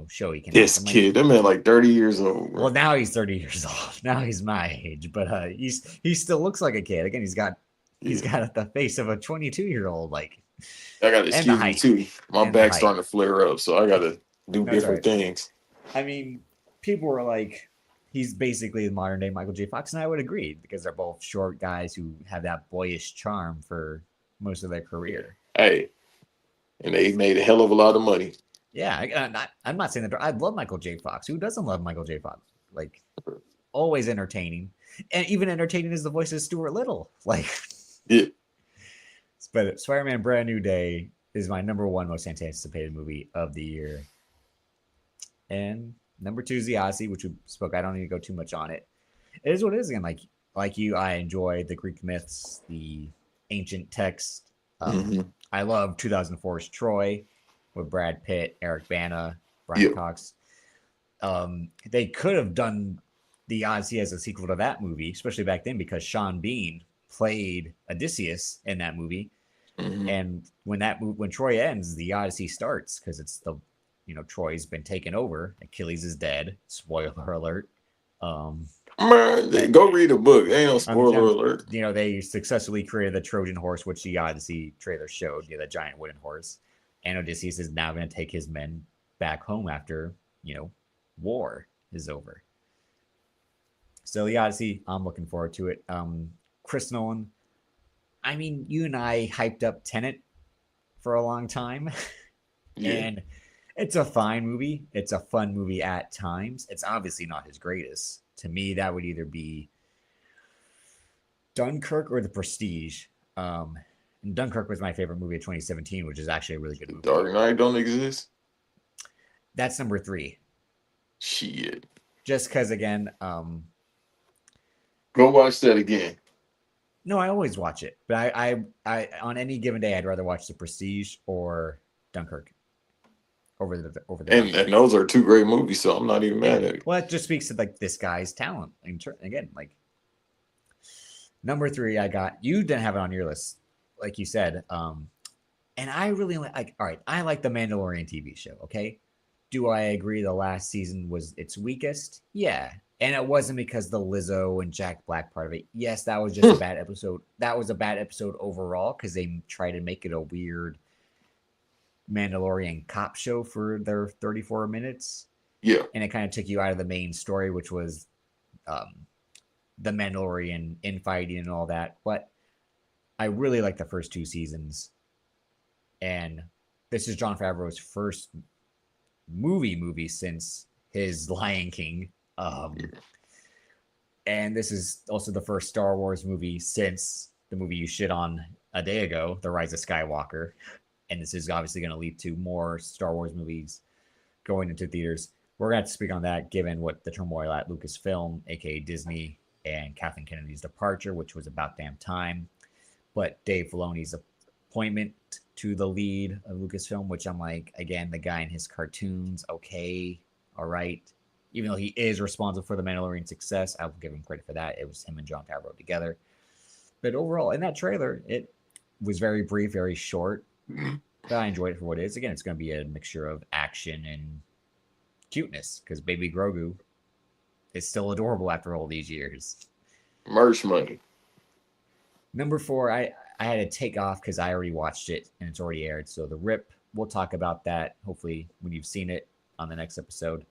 show he can act." This I'm like, kid, that man like 30 years old, bro. well, now he's 30 years old. Now he's my age, but he still looks like a kid. Again, he's Yeah. got the face of a 22-year-old, like, I gotta and the excuse me height, too. My and the back's height. starting to flare up, so I gotta do No, it's all different right. things. I mean, people were like, he's basically the modern day Michael J. Fox, and I would agree because they're both short guys who have that boyish charm for most of their Yeah. career. Hey, and they made a hell of a lot of money. Yeah, I'm not saying that. I love Michael J. Fox. Who doesn't love Michael J. Fox? Like, always entertaining, and even entertaining is the voice of Stuart Little. Like, Yeah. but Spider-Man: Brand New Day is my number one most anticipated movie of the year, and number two is The Odyssey, which we spoke. I don't need to go too much on it. It is what it is again. Like you, I enjoy the Greek myths, the ancient text. Hmm. I love 2004's Troy with Brad Pitt, Eric Bana, Brian Yeah. Cox. They could have done the Odyssey as a sequel to that movie, especially back then because Sean Bean played Odysseus in that movie. Hmm. And when Troy ends, the Odyssey starts because it's the Troy's been taken over. Achilles is dead. Spoiler alert. Um, Man, go read a book. Ain't no spoiler I'm alert. they successfully created the Trojan horse, which the Odyssey trailer showed. The giant wooden horse, and Odysseus is now going to take his men back home after war is over. So the Odyssey, I'm looking forward to it. Chris Nolan. I mean, you and I hyped up Tenet for a long time, Yeah. and it's a fine movie. It's a fun movie at times. It's obviously not his greatest. To me, that would either be Dunkirk or The Prestige. And Dunkirk was my favorite movie of 2017, which is actually a really good The movie. Dark Knight don't exist. That's number three. Shit. Just because, again, Go watch that again. no, I always watch it, but I on any given day, I'd rather watch The Prestige or Dunkirk over the And Dunkirk. those are two great movies, so I'm not even Yeah, mad at it. well, it just speaks to like this guy's talent. Again, like number three, I got you didn't have it on your list, like you said. And I really like. All right, I like the Mandalorian TV show. Okay, do I agree the last season was its weakest? Yeah, and it wasn't because the Lizzo and Jack Black part of it. Yes, that was just a bad episode. That was a bad episode overall because they tried to make it a weird Mandalorian cop show for their 34 minutes, Yeah. and it kind of took you out of the main story, which was um, the Mandalorian infighting and all that. But I really like the first two seasons, and this is John Favreau's first movie since his Lion King. And this is also the first Star Wars movie since the movie you shit on a day ago, The Rise of Skywalker. And this is obviously going to lead to more Star Wars movies going into theaters. We're going to have to speak on that given what the turmoil at Lucasfilm, aka Disney, and Kathleen Kennedy's departure, which was about damn time. But Dave Filoni's appointment to the lead of Lucasfilm, which I'm like, again, the guy in his cartoons, okay, all right. Even though he is responsible for the Mandalorian success, I will give him credit for that. It was him and John Favreau together. But overall, in that trailer, it was very brief, very short. But I enjoyed it for what it is. Again, it's going to be a mixture of action and cuteness because Baby Grogu is still adorable after all these years. Merch money. Number four, I had to take off because I already watched it and it's already aired. So the Rip, we'll talk about that hopefully when you've seen it on the next episode.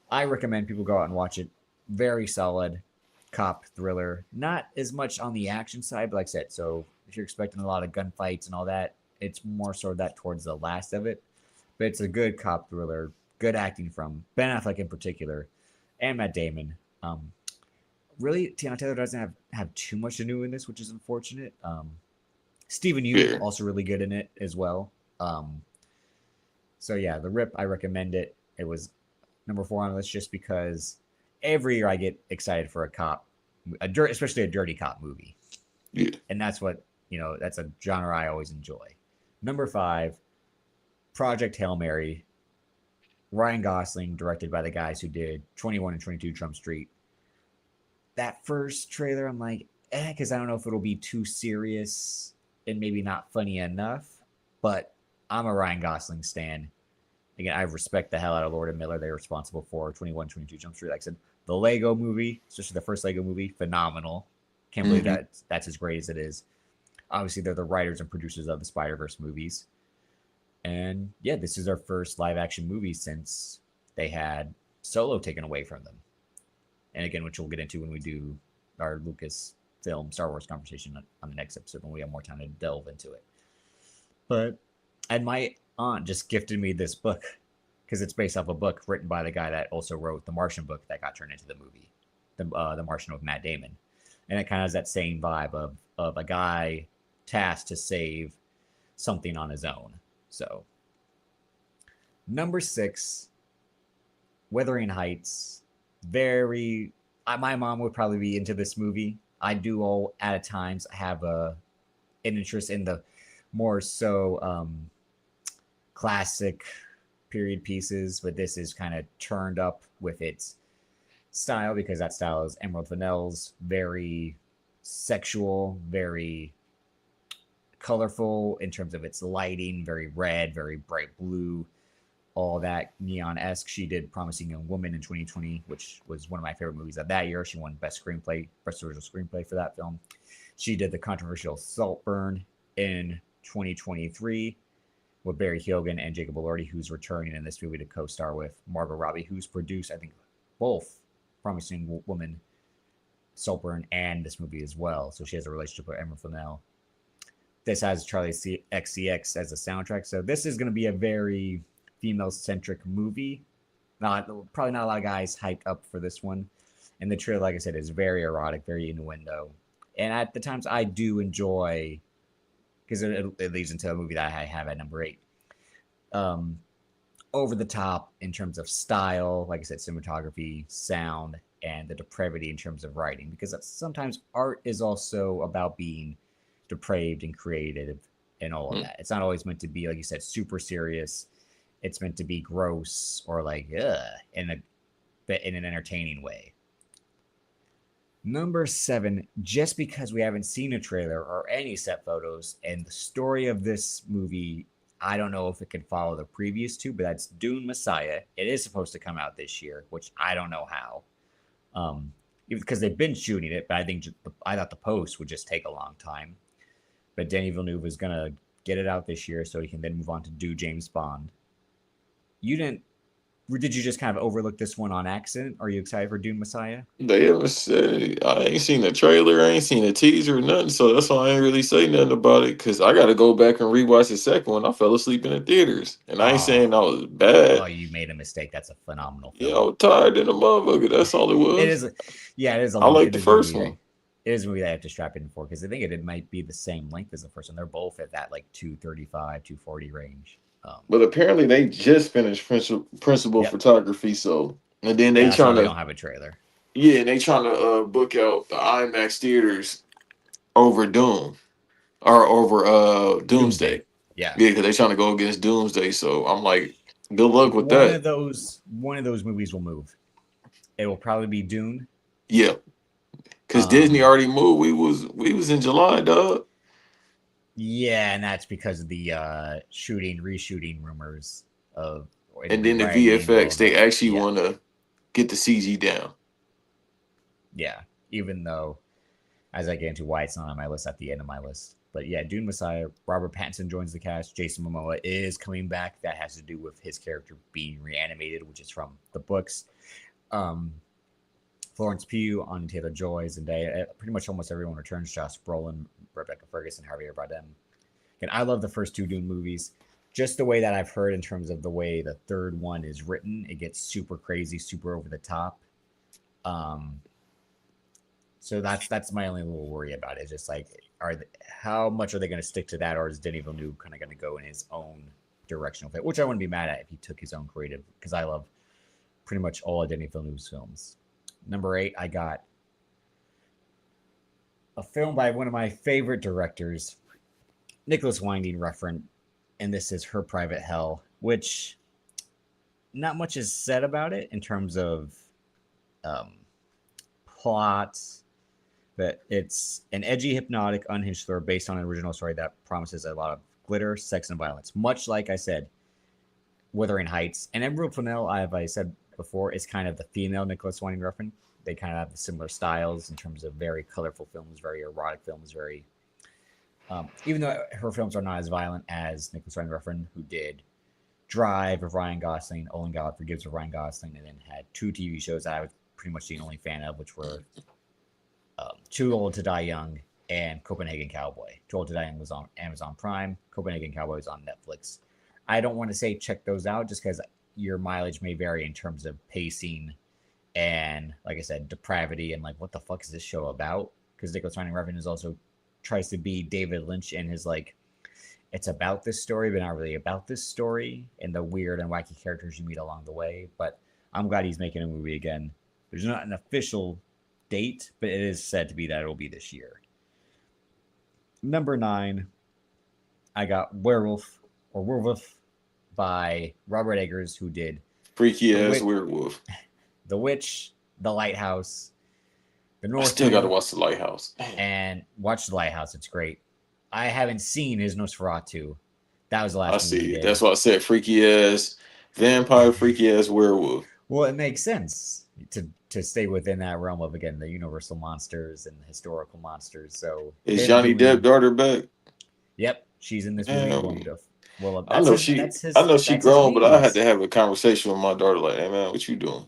I recommend people go out and watch it. Very solid cop thriller. Not as much on the action side, but like I said, so if you're expecting a lot of gunfights and all that, it's more sort of that towards the last of it. But it's a good cop thriller. Good acting from Ben Affleck in particular, and Matt Damon. Really, Tiana Taylor doesn't have too much to do in this, which is unfortunate. Stephen Yeun Yeah. also really good in it as well. So yeah, The Rip, I recommend it. It was number 4 on the list just because every year I get excited for a cop, especially a dirty cop movie, Yeah. and that's what that's a genre I always enjoy. Number 5, Project Hail Mary, Ryan Gosling, directed by the guys who did 21 and 22 Trump Street. That first trailer, I'm like, because I don't know if it'll be too serious and maybe not funny enough. But I'm a Ryan Gosling stan. Again, I respect the hell out of Lord and Miller. They're responsible for 21, 22 Jump Street. Like I said, the Lego movie, especially the first Lego movie, phenomenal. Can't believe Hmm. that that's as great as it is. Obviously, they're the writers and producers of the Spider Verse movies. And yeah, this is their first live action movie since they had Solo taken away from them. And again, which we'll get into when we do our Lucas film Star Wars conversation on the next episode when we have more time to delve into it. But and my aunt just gifted me this book because it's based off a book written by the guy that also wrote the Martian book that got turned into the movie, the Martian with Matt Damon, and it kind of has that same vibe of a guy tasked to save something on his own. So number 6, Wuthering Heights. Very, my mom would probably be into this movie. I do all at times have an interest in the more so classic period pieces, but this is kind of turned up with its style because that style is Emerald Fennell's, very sexual, very colorful in terms of its lighting, very red, very bright blue, all that neon esque. She did Promising Young Woman in 2020, which was one of my favorite movies of that year. She won Best Screenplay, Best Original Screenplay for that film. She did the controversial Saltburn in 2023 with Barry Keoghan and Jacob Elordi, who's returning in this movie to co-star with Margot Robbie, who's produced, I think, both Promising Woman, Saltburn, and this movie as well. So she has a relationship with Emma Fennell. This has Charlie XCX as a soundtrack. So this is going to be a very female-centric movie. Not probably not a lot of guys hyped up for this one. And the trailer, like I said, is very erotic, very innuendo. And at the times, I do enjoy because it leads into a movie that I have at number 8. Um, Over the top in terms of style, like I said, cinematography, sound, and the depravity in terms of writing. Because sometimes art is also about being depraved and creative and all of that. It's not always meant to be, like you said, super serious. It's meant to be gross or like in an entertaining way. Number 7, just because we haven't seen a trailer or any set photos, and the story of this movie, I don't know if it can follow the previous two, but that's Dune Messiah. It is supposed to come out this year, which I don't know how. Um, because they've been shooting it, but I thought the post would just take a long time. But Denis Villeneuve is gonna get it out this year, so he can then move on to do James Bond. You didn't? Did you just kind of overlook this one on accident? Are you excited for Dune Messiah? They haven't said. I ain't seen the trailer. I ain't seen a teaser or nothing. So that's why I ain't really say nothing about it. Cause I got to go back and rewatch the second one. I fell asleep in the theaters, and I ain't saying that Oh, was bad. you made a mistake. That's a phenomenal Yeah, I film. was tired in the motherfucker. That's all it It was. is, yeah, it is a I long. like It the is a first movie. one, It is a movie that I have to strap in for because I think it might be the same length as the first one. They're both at that like 235, 240 range. but apparently they just finished principal Yep. photography. So and then Yeah, they that's why trying we to don't have a trailer. yeah, and they trying to book out the IMAX theaters over Doom or over Doomsday. Doomsday. Yeah. Yeah, because they trying to go against Doomsday. So I'm like, good luck with One that. of those movies will move. It will probably be Dune. Yeah, because Disney Um, already moved. We was in July, dog. yeah, and that's because of the reshooting rumors of and And then the rewriting all VFX, of they that. actually Yeah, want to get the CG down. yeah. Even though, as I get into why it's not on my list at the end of my list, but yeah, Dune Messiah. Robert Pattinson joins the cast. Jason Momoa is coming back. That has to do with his character being reanimated, which is from the books. Um, Florence Pugh, Anya Taylor Joy, Zendaya. Pretty much almost everyone returns. Josh Brolin, Rebecca Ferguson, Javier Bardem. And I love the first two Dune movies. Just the way that I've heard in terms of the way the third one is written, it gets super crazy, super over the top. Um, so that's my only little worry about it. It's just like, how much are they going to stick to that, or is Denis Villeneuve kind of going to go in his own? direction with it, which I wouldn't be mad at if he took his own creative, because I love pretty much all of Denis Villeneuve's films. Number 8, I got a film by one of my favorite directors, Nicholas Winding Refn, and this is Her Private Hell, which not much is said about it in terms of um, plot, but it's an edgy, hypnotic, unhinged thriller based on an original story that promises a lot of glitter, sex, and violence. Much like I said, Wuthering Heights and Emerald Fennell, I said before, is kind of the female Nicholas Winding Refn. They kind of have the similar styles in terms of very colorful films, very erotic films, very even though her films are not as violent as Nicholas Winding Refn, who did Drive of Ryan Gosling, All in God Forgives of Ryan Gosling, and then had 2 TV shows that I was pretty much the only fan of, which were Too Old to Die Young and Copenhagen Cowboy. Too Old to Die Young was on Amazon Prime. Copenhagen Cowboy was on Netflix. I don't want to say check those out just because your mileage may vary in terms of pacing and, like I said, depravity and like what the fuck is this show about? Because Nicholas Winding Refn is also tries to be David Lynch in his like it's about this story, but not really about this story, and the weird and wacky characters you meet along the way. But I'm glad he's making a movie again. There's not an official date, but it is said to be that it will be this year. Number 9, I got Werewolf or Werewolf by Robert Eggers, who did Freaky The ass Witch, werewolf. The Witch, The Lighthouse, The I still got to Northman, watch the lighthouse. Damn. and watch The Lighthouse. It's great. I haven't seen his Nosferatu. That was the I last movie he see. did. That's why I said freaky ass vampire, freaky ass werewolf. Well, it makes sense to stay within that realm of again the universal monsters and the historical monsters. So Is him Johnny Depp doing, daughter back? yep, she's in this movie. Damn. Well, I know she. I know she that's his grown, but I had muse. to have a conversation with my daughter. Like, hey man, what you doing?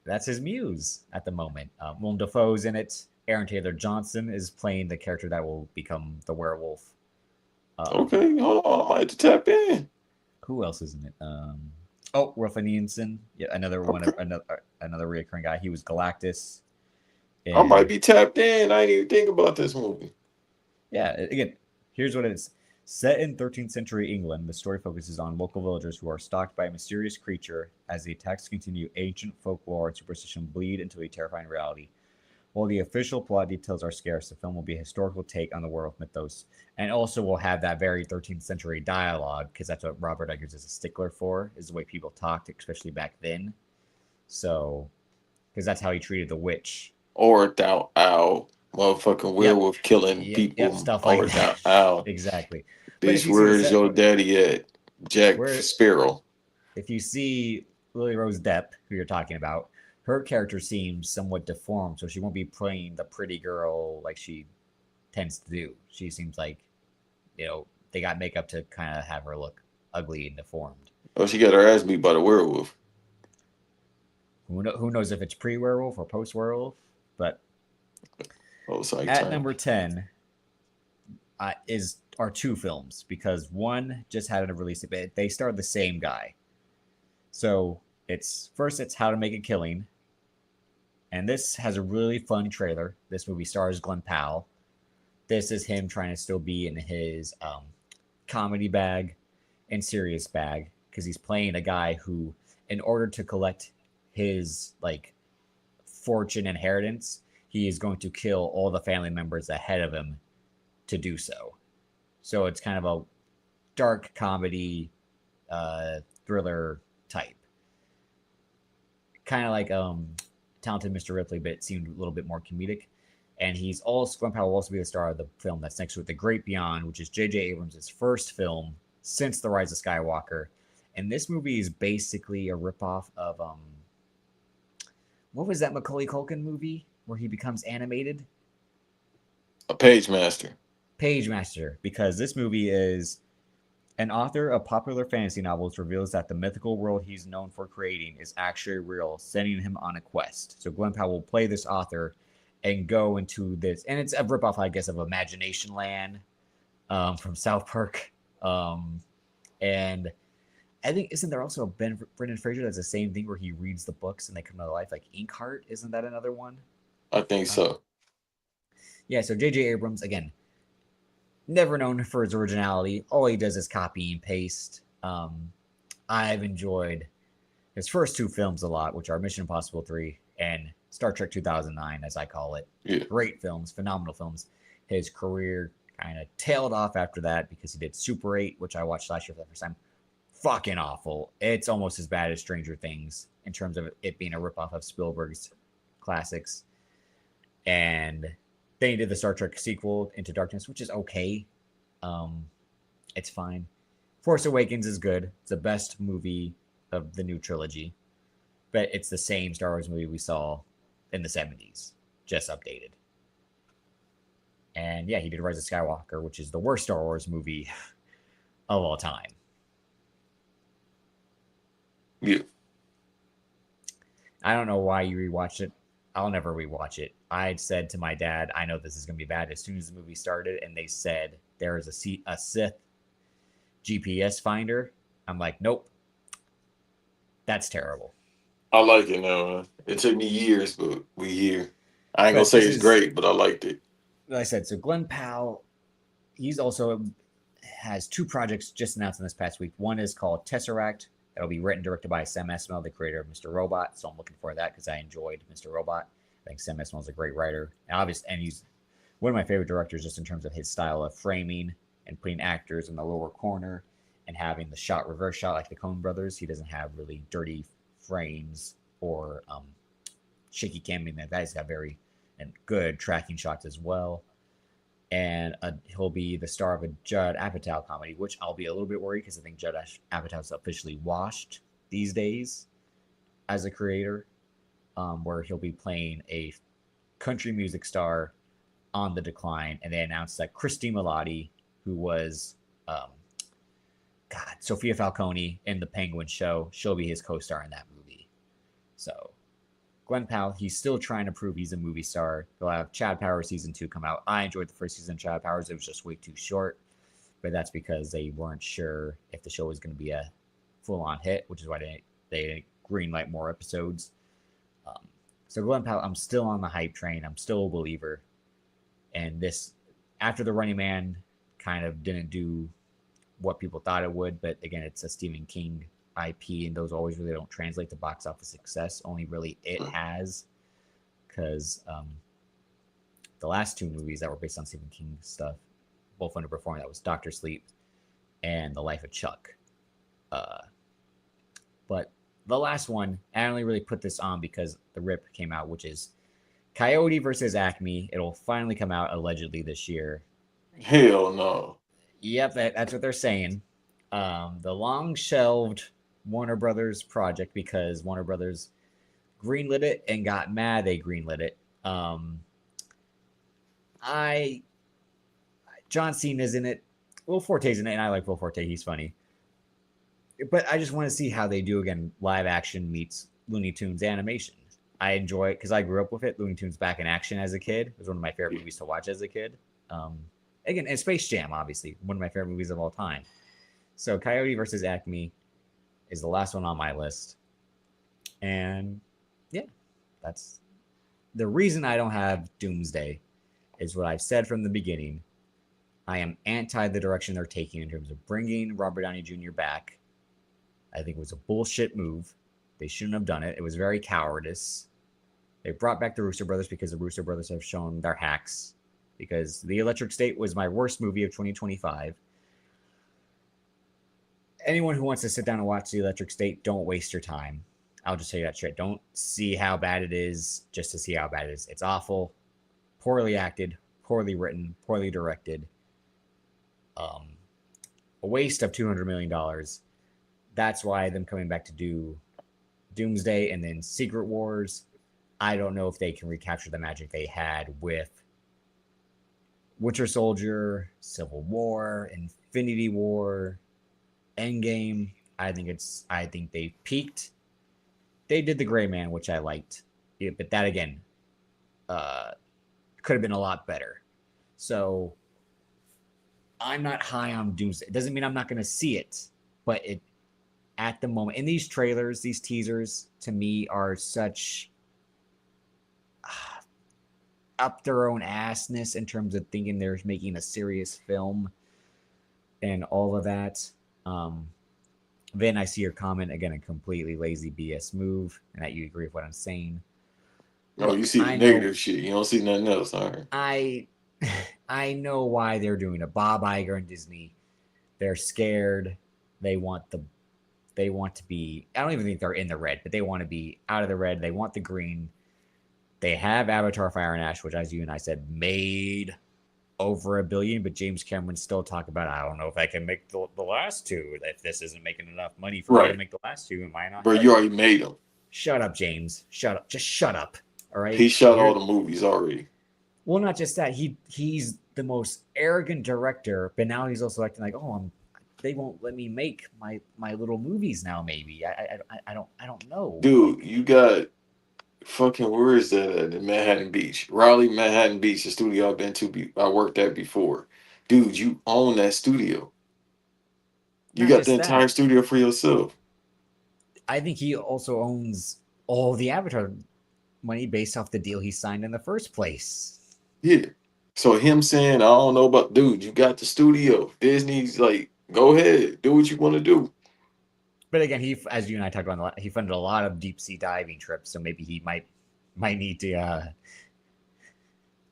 That's his muse at the moment. Willem Dafoe's in it. Aaron Taylor Johnson is playing the character that will become the werewolf. Um, Okay, hold on. I might have to tap in. who else is in it? Oh, Ruffin Ianson, yeah, another one, Okay. another reoccurring guy. He was Galactus, I might and be tapped in. I didn't even think about this movie. yeah, again, here's what it is. Set in 13th century England, the story focuses on local villagers who are stalked by a mysterious creature. As the attacks continue, ancient folklore and superstition bleed into a terrifying reality. While the official plot details are scarce, the film will be a historical take on the werewolf mythos, and also will have that very 13th century dialogue, because that's what Robert Eggers is a stickler for, is the way people talked, especially back then. So, because that's how he treated the witch. Or thou owl, motherfucking Yep, werewolf killing yep, people. stuff like Or that. thou owl, Exactly. But if bitch. you see the Where is set, your daddy at? Jack where Sparrow. if you see Lily Rose Depp, who you're talking about, her character seems somewhat deformed, so she won't be playing the pretty girl like she tends to do. She seems like, they got makeup to kind of have her look ugly and deformed. Oh, she got her ass beat by the werewolf. Who knows if it's pre werewolf or post werewolf? But Oh, psych at time. number 10 is are 2 films, because one just had a release, but they starred the same guy. So it's How to Make a Killing, and this has a really fun trailer. This movie stars Glenn Powell. This is him trying to still be in his comedy bag and serious bag, because he's playing a guy who, in order to collect his like fortune inheritance, he is going to kill all the family members ahead of him to do so. So it's kind of a dark comedy thriller type, kind of like Talented Mr. Ripley, but it seemed a little bit more comedic. And he's also Glenn Powell will also be the star of the film that's next to it, The Great Beyond, which is J.J. Abrams' first film since The Rise of Skywalker. And this movie is basically a ripoff of what was that Macaulay Culkin movie where he becomes animated? A page master. Page Master, because this movie is an author of popular fantasy novels reveals that the mythical world he's known for creating is actually real, sending him on a quest. So Glenn Powell will play this author and go into this, and it's a ripoff, I guess, of Imagination Land from South Park. And I think isn't there also a Brendan Fraser that's the same thing where he reads the books and they come to life, like Inkheart? Isn't that another one? I think Um, so. yeah. So J.J. Abrams again, never known for his originality. All he does is copy and paste. Um, I've enjoyed his first two films a lot, which are Mission Impossible 3 and Star Trek 2009, as I call it. Yeah. Great films, phenomenal films. His career kind of tailed off after that because he did Super 8, which I watched last year for the first time. Fucking awful. It's almost as bad as Stranger Things in terms of it being a ripoff of Spielberg's classics. And then he did the Star Trek sequel, Into Darkness, which is okay. Um, it's fine. Force Awakens is good. It's the best movie of the new trilogy, but it's the same Star Wars movie we saw in the 70s, just updated. And yeah, he did Rise of Skywalker, which is the worst Star Wars movie of all time. Yeah. I don't know why you rewatched it. I'll never rewatch it. I said to my dad, I know this is going to be bad as soon as the movie started, and they said there is a Sith GPS finder. I'm like, nope, that's terrible. I like it now, man. It took me years, but we here. I ain't gonna But say this it's is, great, but I liked it. like I said, so Glenn Powell, he's also has two projects just announced in this past week. One is called Tesseract. That'll be written and directed by Sam Esmail, the creator of Mr. Robot. So I'm looking for that because I enjoyed Mr. Robot. I think Sam Esmail is a great writer, and obviously, and he's one of my favorite directors just in terms of his style of framing and putting actors in the lower corner and having the shot reverse shot like the Coen Brothers. He doesn't have really dirty frames or shaky camming. That guy's got very and good tracking shots as well. And he'll be the star of a Judd Apatow comedy, which I'll be a little bit worried because I think Judd Apatow's officially washed these days as a creator, where he'll be playing a country music star on the decline. And they announced that Christy Milotti, who was um, God Sophia Falcone in the Penguin show, she'll be his co-star in that movie. So Glenn Powell, he's still trying to prove he's a movie star. They'll have Chad Powers season 2 come out. I enjoyed the first season of Chad Powers. It was just way too short, but that's because they weren't sure if the show was going to be a full-on hit, which is why they greenlight more episodes. Um, so Glenn Powell, I'm still on the hype train. I'm still a believer. And this, after the Running Man, kind of didn't do what people thought it would. But again, it's a Stephen King IP, and those always really don't translate to box office success. Only really it has, because the last two movies that were based on Stephen King stuff both underperformed. That was Doctor Sleep and The Life of Chuck. Uh, but the last one, I only really put this on because the Rip came out, which is Coyote versus Acme. It'll finally come out allegedly this year. Hell no. Yep, that's what they're saying. The long shelved Warner Brothers project because Warner Brothers greenlit it and got mad they greenlit it. I John Cena's in it. Will Forte's in it, and I like Will Forte. He's funny. But I just want to see how they do again. Live action meets Looney Tunes animation. I enjoy it because I grew up with it. Looney Tunes back in action as a kid. It was one of my favorite movies to watch as a kid. Um, Again, and Space Jam, obviously, one of my favorite movies of all time. So Coyote versus Acme is the last one on my list. And yeah, that's the reason I don't have Doomsday is what I've said from the beginning. I am anti the direction they're taking in terms of bringing Robert Downey Jr. back. I think it was a bullshit move. They shouldn't have done it. It was very cowardice. They brought back the Russo Brothers because the Russo Brothers have shown their hacks. Because The Electric State was my worst movie of 2025. Anyone who wants to sit down and watch The Electric State, don't waste your time. I'll just tell you that straight. Don't see how bad it is just to see how bad it is. It's awful, poorly acted, poorly written, poorly directed. Um, a waste of $200 million. That's why them coming back to do Doomsday and then Secret Wars. I don't know if they can recapture the magic they had with Winter Soldier, Civil War, Infinity War, Endgame. I think they peaked. They did the Gray Man, which I liked. Yeah, but that again, could have been a lot better. So I'm not high on Doomsday. It doesn't mean I'm not going to see it, but it at the moment in these trailers, these teasers to me are such up their own assness in terms of thinking they're making a serious film and all of that. Um, Then I see your comment again, a completely lazy BS move, and that you agree with what I'm saying. No, you Look, see the negative shit. You don't see nothing else. All right. I I know why they're doing it. Bob Iger and Disney, they're scared. They want the they want to be. I don't even think they're in the red, but they want to be out of the red. They want the green. They have Avatar: Fire and Ash, which, as you and I said, made over $1 billion, but James Cameron still talk about, I don't know if I can make the last two. If this isn't making enough money for me to Right. make the last two, am I not? Bro, Like, you already made them. shut up, James. Shut up. Just shut up. All right. He shot all You're the movies already. well, not just that. He's the most arrogant director, but now he's also acting like, oh, they won't let me make my little movies now. Maybe I don't know. Dude, Like, you got fucking, where is that at? In Manhattan Beach. Raleigh, Manhattan Beach, the studio I've been to. I worked at before. Dude, you own that studio. You not got the just entire that. studio for yourself. I think he also owns all the Avatar money based off the deal he signed in the first place. Yeah. So him saying, I don't know about, dude, you got the studio. Disney's like, go ahead, do what you want to do. But again, as you and I talked about, he funded a lot of deep sea diving trips, so maybe he might need to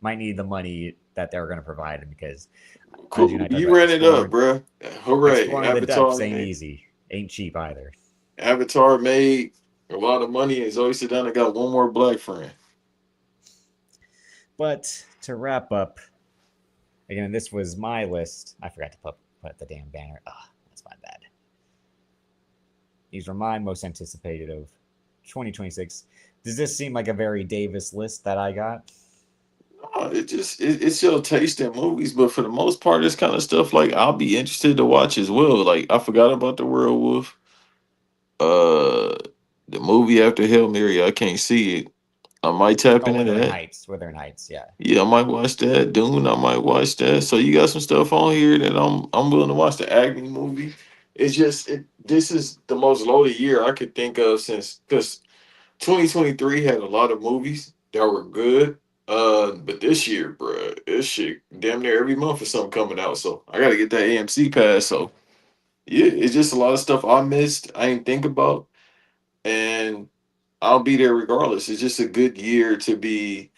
might need the money that they're going to provide him because, as you and Cool. I talked You about, ran it up, bruh. Hooray. exploring the depths ain't easy, ain't cheap either. Avatar made a lot of money, and Zoe Saldana got one more black friend. But to wrap up, again, this was my list. I forgot to put the damn banner. Ah, that's my bad. These were my most anticipated of 2026. Does this seem like a very Davis list that I got? It's your taste in movies, but for the most part, it's kind of stuff like I'll be interested to watch as well. Like I forgot about the Werewolf. Uh, the movie after Hail Mary, I can't see it. I might tap Oh, into Wuthering that. Heights. Wuthering Heights. Yeah. Yeah, I might watch that. Dune, I might watch that. So you got some stuff on here that I'm willing to watch. The Agni movie. It's just this is the most loaded year I could think of since because 2023 had a lot of movies that were good. But this year, bruh, this shit damn near every month is something coming out. So I gotta get that AMC pass. So yeah, it's just a lot of stuff I missed. I didn't think about, and I'll be there regardless. It's just a good year to be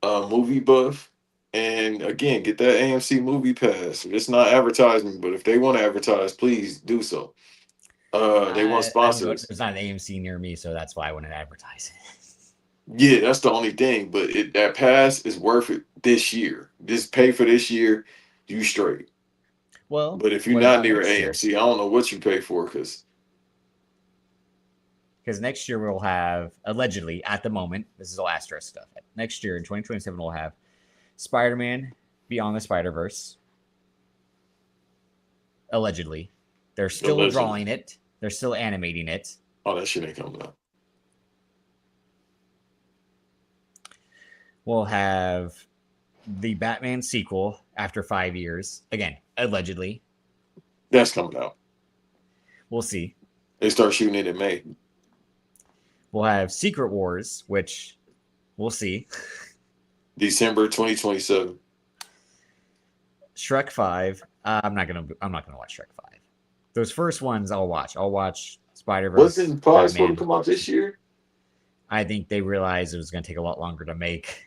a movie buff. And again, get that AMC movie pass. It's not advertising, but if they want to advertise, please do so. They want I don't go. sponsors. There's not an AMC near me, so that's why I wouldn't advertise it. Yeah, that's the only thing. But that pass is worth it this year. Just pay for this year, you straight. Well, But if you're what not about near next year? AMC, I don't know what you pay for because Because next year we'll have, allegedly, at the moment, this is all asterisk stuff. Next year in 2027, we'll have Spider-Man Beyond the Spider-Verse. Allegedly, they're still allegedly, drawing it. They're still animating it. oh, that shit ain't coming out. We'll have the Batman sequel after 5 years. Again, allegedly. That's coming out. We'll see. They start shooting it in May, We'll have Secret Wars, which we'll see. December 2027. Shrek 5. I'm not gonna watch Shrek 5. Those first ones I'll watch. I'll watch Spider Verse, Wasn't Five supposed to Batman. come out this year? I think they realized it was gonna take a lot longer to make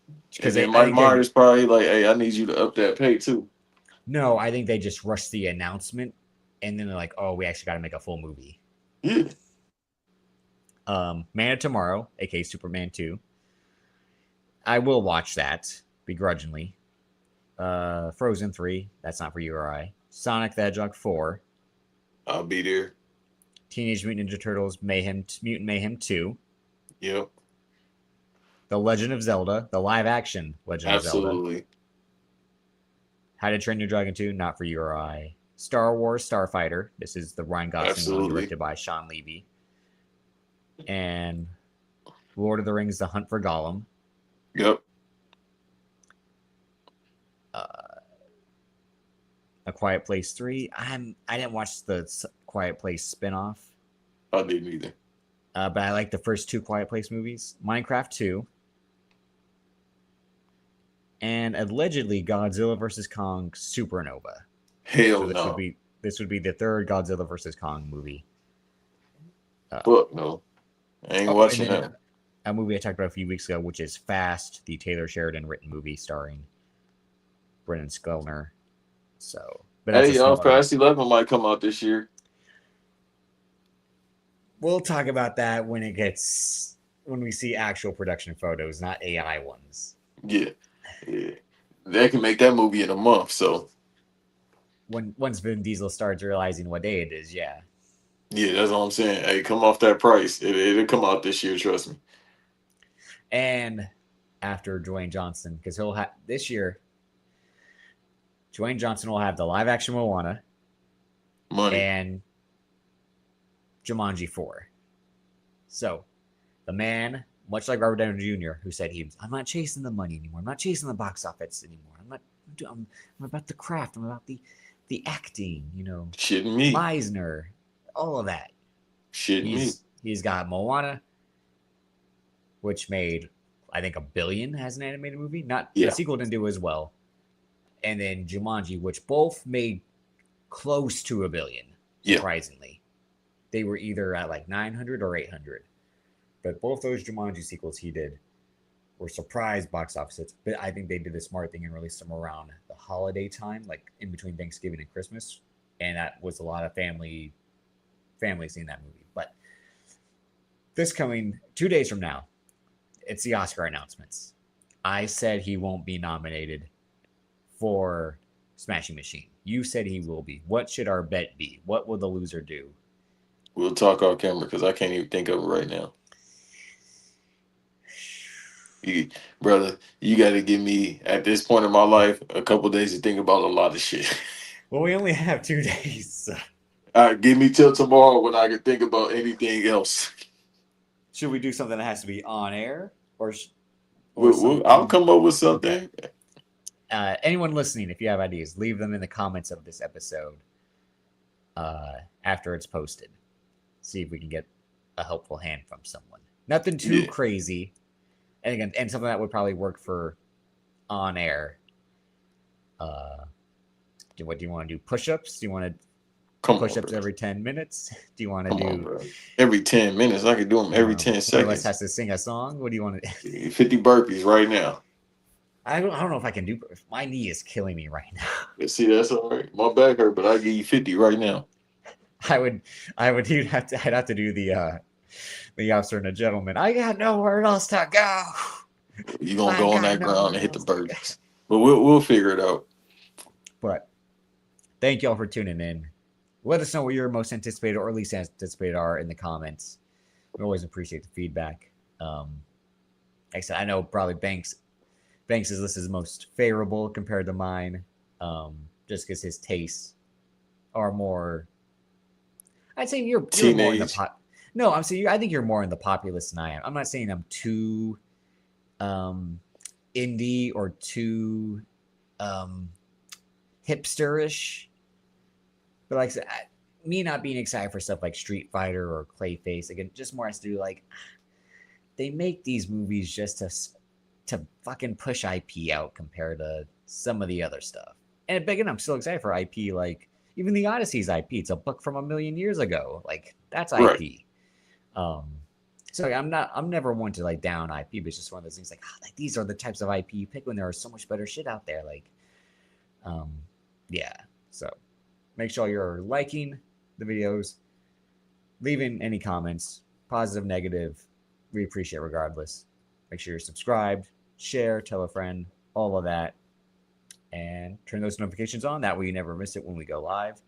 And because then I Mike think they Myers probably like, hey, I need you to up that pay too. no, I think they just rushed the announcement and then they're like, oh, we actually got to make a full movie. Yeah, Man of Tomorrow, aka Superman 2. I will watch that begrudgingly. Frozen 3, that's not for you or I. Sonic the Hedgehog 4. I'll be there. Teenage Mutant Ninja Turtles Mutant Mayhem 2. Yep, The Legend of Zelda, the live action Legend of Zelda. absolutely, How to Train Your Dragon 2, not for you or I. Star Wars Starfighter. This is the Ryan Gosling one absolutely. directed by Sean Levy. And Lord of the Rings The Hunt for Gollum. Yep, Uh, A Quiet Place 3. I didn't watch the Quiet Place spinoff, I didn't either. but I like the first two Quiet Place movies. Minecraft 2. And allegedly Godzilla vs. Kong Supernova. Hell So this would no. be This would be the third Godzilla versus Kong movie. Fuck no, I ain't Oh, and watching then that. a movie I talked about a few weeks ago, which is Fast, the Taylor Sheridan written movie starring Brennan Skelner. So, but that's a Hey, smaller. Fast 11 might come out this year. We'll talk about that when we see actual production photos, not AI ones. Yeah, yeah. They can make that movie in a month. So When once Vin Diesel starts realizing what day it is, yeah. yeah, that's what I'm saying. Hey, come off that price. It'll come out this year. Trust me. And after Dwayne Johnson, because he'll have this year, Dwayne Johnson will have the live action Moana Money. and Jumanji 4. So the man, much like Robert Downey Jr., who said I'm not chasing the money anymore. I'm not chasing the box office anymore. I'm about the craft. I'm about the acting. Shitting me. Meisner, all of that. Shitting me. He's got Moana, which made I think $1 billion as an animated movie. Not the Yeah. sequel didn't do as well, and then Jumanji, which both made close to $1 billion. Yeah. Surprisingly, they were either at like 900 or 800. But both those Jumanji sequels he did were surprise box office hits. But I think they did a smart thing and released them around the holiday time, like in between Thanksgiving and Christmas, and that was a lot of families seeing that movie. But this coming 2 days from now, it's the Oscar announcements. I said he won't be nominated for Smashing Machine. You said he will be. What should our bet be? What will the loser do? We'll talk off camera because I can't even think of it right now. You, brother, you got to give me at this point in my life a couple days to think about a lot of shit. Well, we only have 2 days. Give me till tomorrow when I can think about anything else. Should we do something that has to be on air or I'll something? come up with Okay. something. Anyone listening, if you have ideas, leave them in the comments of this episode after it's posted. See if we can get a helpful hand from someone. Nothing too Yeah, crazy, and again, and something that would probably work for on air. Uh, what do you want to do? Push-ups? Do you want to come on, push-ups bro. every 10 minutes? Do you want to Come on, do? bro. Every 10 minutes, I can do them every ten One of us seconds. has to sing a song. What do you want to? 50 burpees right now. I don't know if I can do. My knee is killing me right now. See, that's all right. My back hurt, but I give you 50 right now. I would, I'd have to do the officer and a gentleman. I got nowhere else to go. You gonna I go on got that ground nowhere and hit the else to go. burpees. But we'll figure it out. But thank y'all for tuning in. Let us know what your most anticipated or least anticipated are in the comments. We always appreciate the feedback. Like I said, I know probably Banks's list is most favorable compared to mine, just because his tastes are more. I'd say you're more in the Teenage. pot. No, I'm saying I think you're more in the populist than I am. I'm not saying I'm too um, indie or too um, hipsterish, but like I said, me not being excited for stuff like Street Fighter or Clayface, again, just more has to do like they make these movies just to fucking push IP out compared to some of the other stuff. And again, I'm still excited for IP. Like even the Odyssey's IP, it's a book from 1 million years ago. Like that's Right. IP. Um, so I'm never one to like down IP, but it's just one of those things like, like these are the types of IP you pick when there is so much better shit out there. Like, um, yeah. So make sure you're liking the videos, leaving any comments, positive, negative. We appreciate regardless. Make sure you're subscribed, share, tell a friend, all of that, and turn those notifications on. That way you never miss it when we go live.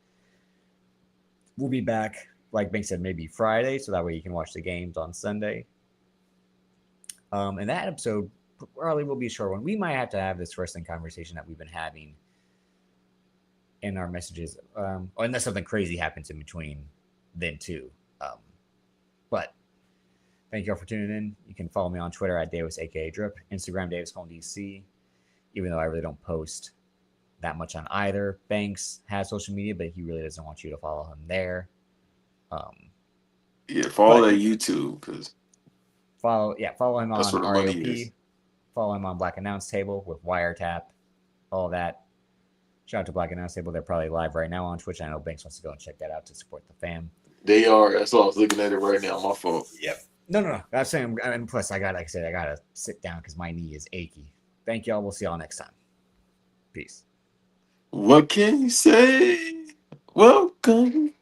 We'll be back, like Bank said, maybe Friday, so that way you can watch the games on Sunday. And that episode probably will be a short one. We might have to have this wrestling conversation that we've been having in our messages, unless something crazy happens in between then too. But thank you all for tuning in. You can follow me on Twitter at Davis, aka Drip, Instagram Davis DC. Even though I really don't post that much on either. Banks has social media, but he really doesn't want you to follow him there. Yeah, follow But that YouTube because follow him that's on where the money is. REOP. Follow him on Black Announce Table with Wiretap, all that. Shout out to Black and Unstable. They're probably live right now on Twitch. I know Banks wants to go and check that out to support the fam. They are. That's why I was looking at it right now. My fault. Yep. No. That's saying, and plus, like I said, I gotta sit down because my knee is achy. Thank y'all. We'll see y'all next time. Peace. What can you say? Welcome